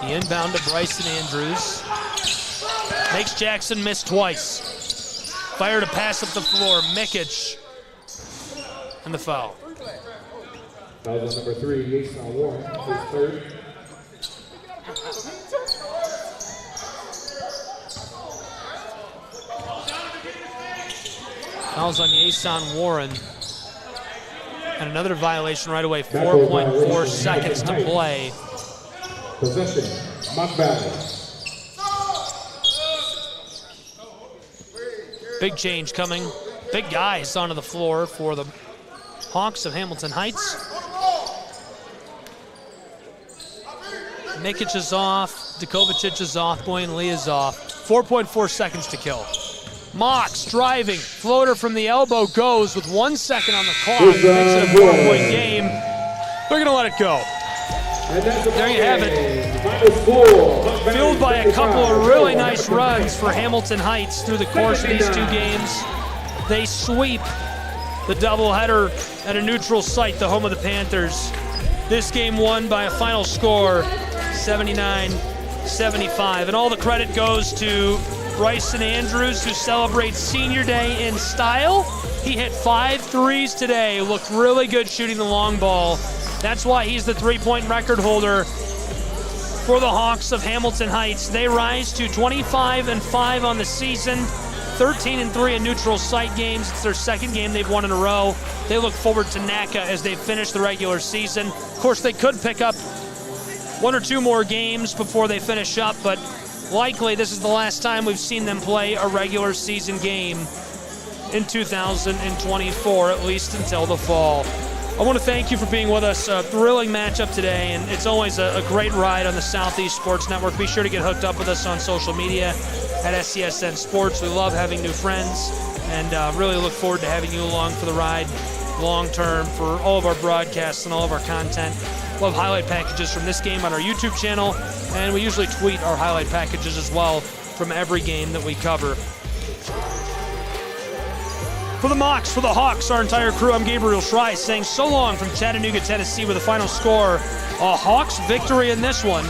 The inbound to Bryson Andrews. Makes Jackson miss twice. Fired a pass up the floor. Mikic. And the foul. Foul on number 3, Jason Warren, his third. Fouls on Jason Warren. And another violation right away. 4.4 seconds to play. Possession, Mock Valley. Big change coming. Big guys onto the floor for the Hawks of Hamilton Heights. Mikic is off. Dikovacic is off. Boyan Lee is off. 4.4 seconds to kill. Mox driving. Floater from the elbow goes with 1 second on the clock. Makes it a 4-point game. They're going to let it go. There you have it. Fueled by a couple of really nice runs for Hamilton Heights through the course of these two games. They sweep the doubleheader at a neutral site, the home of the Panthers. This game won by a final score, 79-75. And all the credit goes to Bryson Andrews, who celebrates senior day in style. He hit 5 threes today, looked really good shooting the long ball. That's why he's the three-point record holder for the Hawks of Hamilton Heights. They rise to 25-5 on the season, 13-3 in neutral site games. It's their second game they've won in a row. They look forward to NACA as they finish the regular season. Of course, they could pick up 1 or 2 more games before they finish up, but likely this is the last time we've seen them play a regular season game in 2024, at least until the fall. I want to thank you for being with us. A thrilling matchup today, and it's always a great ride on the Southeast Sports Network. Be sure to get hooked up with us on social media at SCSN Sports. We love having new friends, and really look forward to having you along for the ride long term for all of our broadcasts and all of our content. We'll have highlight packages from this game on our YouTube channel, and we usually tweet our highlight packages as well from every game that we cover. For the Mocs, for the Hawks, our entire crew, I'm Gabriel Schrei saying so long from Chattanooga, Tennessee, with a final score. A Hawks victory in this one,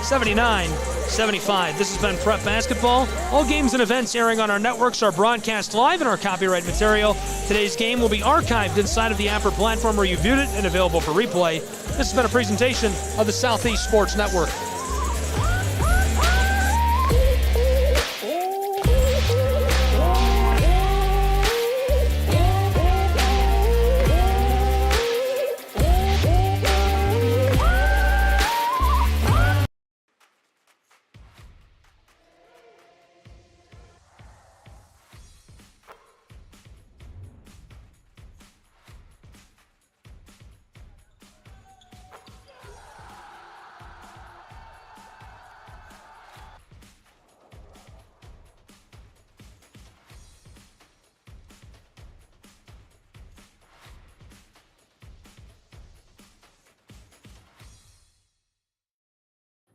79-75. This has been Prep Basketball. All games and events airing on our networks are broadcast live in our copyright material. Today's game will be archived inside of the Apper platform where you viewed it and available for replay. This has been a presentation of the Southeast Sports Network.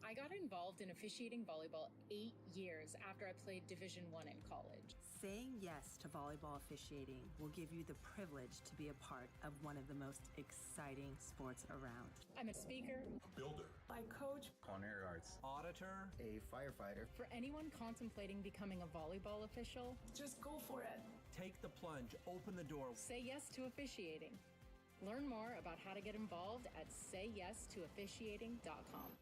I got involved in officiating volleyball 8 years after I played Division I in college. Saying yes to volleyball officiating will give you the privilege to be a part of one of the most exciting sports around. I'm a speaker, A builder. I coach, Culinary arts. Auditor. A firefighter. For anyone contemplating becoming a volleyball official, just go for it. Take the plunge. Open the door. Say yes to officiating. Learn more about how to get involved at sayyestoofficiating.com.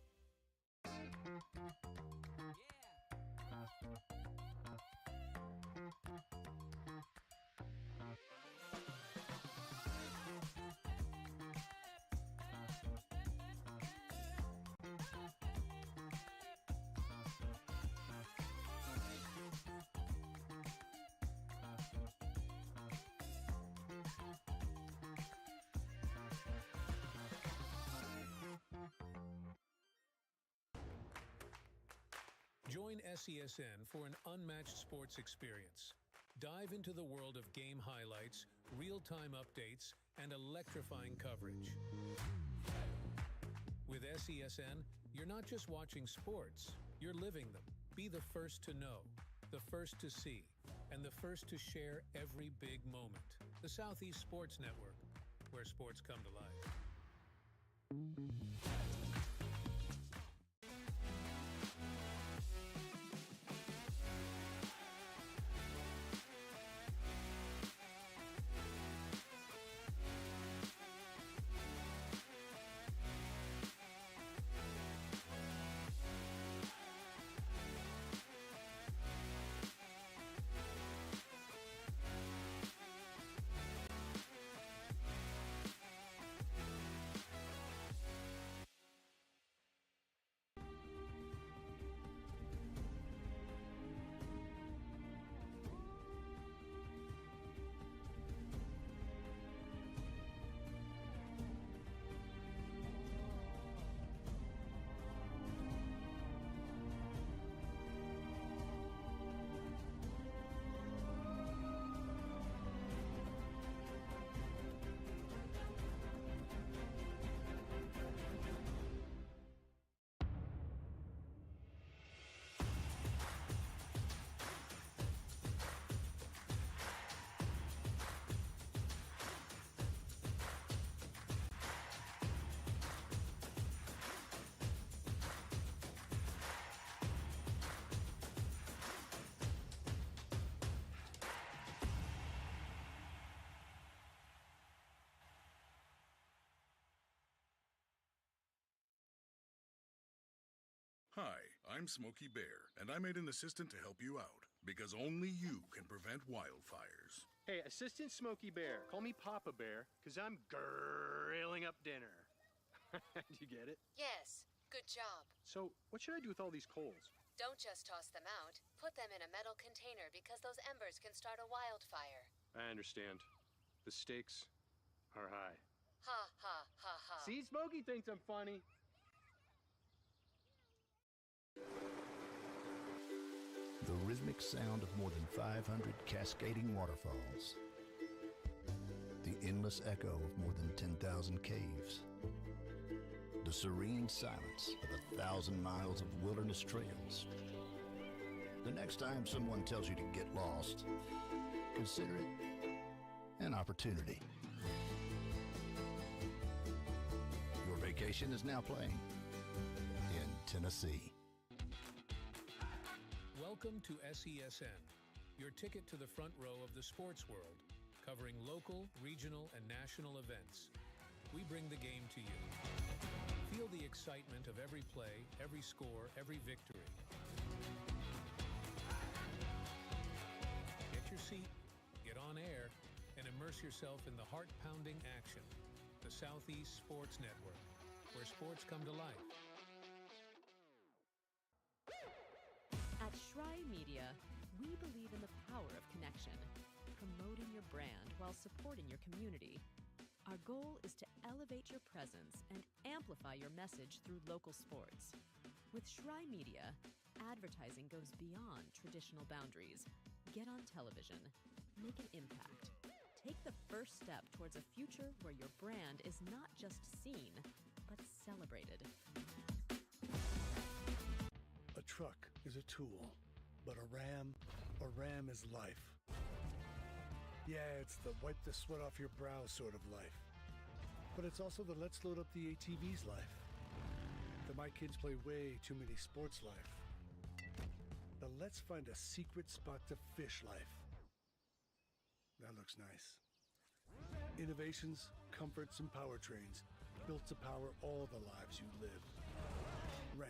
Join SESN for an unmatched sports experience. Dive into the world of game highlights, real-time updates, and electrifying coverage. With SESN, you're not just watching sports, you're living them. Be the first to know, the first to see, and the first to share every big moment. The Southeast Sports Network, where sports come to life. Hi, I'm Smokey Bear, and I made an assistant to help you out, because only you can prevent wildfires. Hey, Assistant Smokey Bear, call me Papa Bear, because I'm grilling up dinner. Do you get it? Yes, good job. So, what should I do with all these coals? Don't just toss them out. Put them in a metal container because those embers can start a wildfire. I understand. The stakes are high. Ha ha ha ha. See, Smokey thinks I'm funny. The rhythmic sound of more than 500 cascading waterfalls. The endless echo of more than 10,000 caves. The serene silence of 1,000 miles of wilderness trails. The next time someone tells you to get lost, consider it an opportunity. Your vacation is now playing in Tennessee. Welcome to SESN, your ticket to the front row of the sports world, covering local, regional, and national events. We bring the game to you. Feel the excitement of every play, every score, every victory. Get your seat, get on air, and immerse yourself in the heart-pounding action. The Southeast Sports Network, where sports come to life. At Shry Media, we believe in the power of connection, promoting your brand while supporting your community. Our goal is to elevate your presence and amplify your message through local sports. With Shry Media, advertising goes beyond traditional boundaries. Get on television, make an impact. Take the first step towards a future where your brand is not just seen, but celebrated. A truck is a tool, but a ram is life. Yeah, it's the wipe the sweat off your brow sort of life. But it's also the let's load up the ATVs life. The my kids play way too many sports life. The let's find a secret spot to fish life. That looks nice. Innovations, comforts, and powertrains built to power all the lives you live. Ram.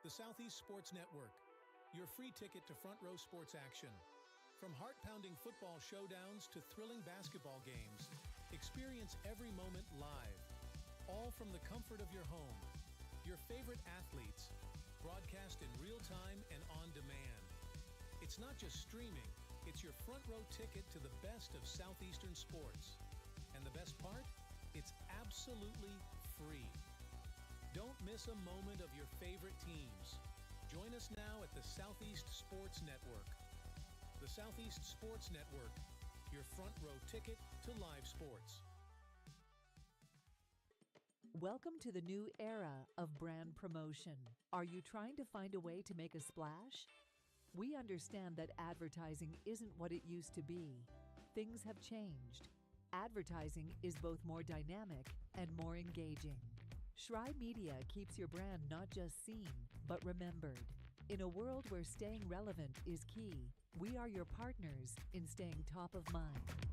The Southeast Sports Network, your free ticket to front row sports action. From heart-pounding football showdowns to thrilling basketball games, experience every moment live, all from the comfort of your home. Your favorite athletes, broadcast in real time and on demand. It's not just streaming, it's your front row ticket to the best of Southeastern sports. And the best part? It's absolutely free. Don't miss a moment of your favorite teams. Join us now at the Southeast Sports Network. The Southeast Sports Network, your front row ticket to live sports. Welcome to the new era of brand promotion. Are you trying to find a way to make a splash? We understand that advertising isn't what it used to be. Things have changed. Advertising is both more dynamic and more engaging. Schrei Media keeps your brand not just seen, but remembered. In a world where staying relevant is key, we are your partners in staying top of mind.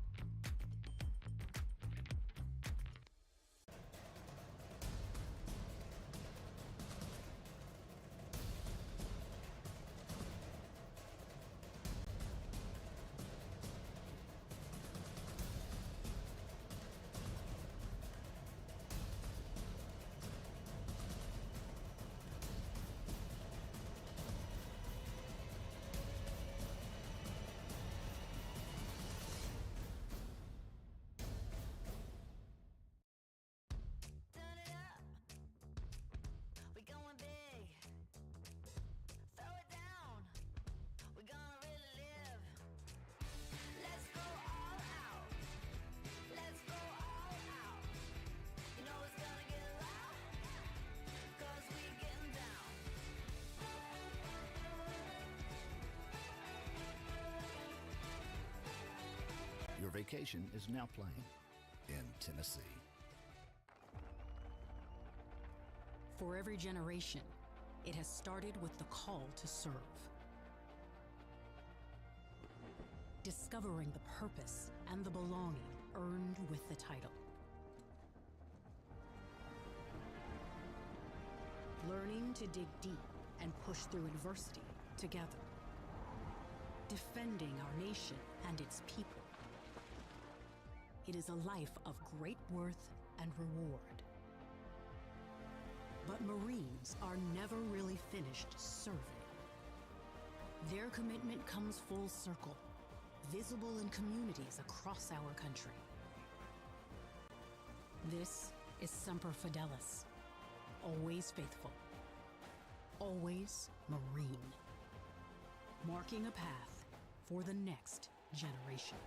Your vacation is now playing in Tennessee. For every generation, it has started with the call to serve. Discovering the purpose and the belonging earned with the title. Learning to dig deep and push through adversity together. Defending our nation and its people. It is a life of great worth and reward. But Marines are never really finished serving. Their commitment comes full circle, visible in communities across our country. This is Semper Fidelis, always faithful, always Marine, marking a path for the next generation.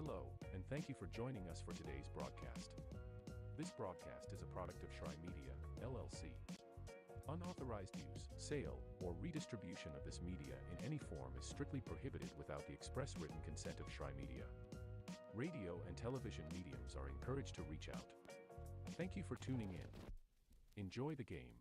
Hello, and thank you for joining us for today's broadcast. This broadcast is a product of Shry Media, LLC. Unauthorized use, sale, or redistribution of this media in any form is strictly prohibited without the express written consent of Shry Media. Radio and television mediums are encouraged to reach out. Thank you for tuning in. Enjoy the game.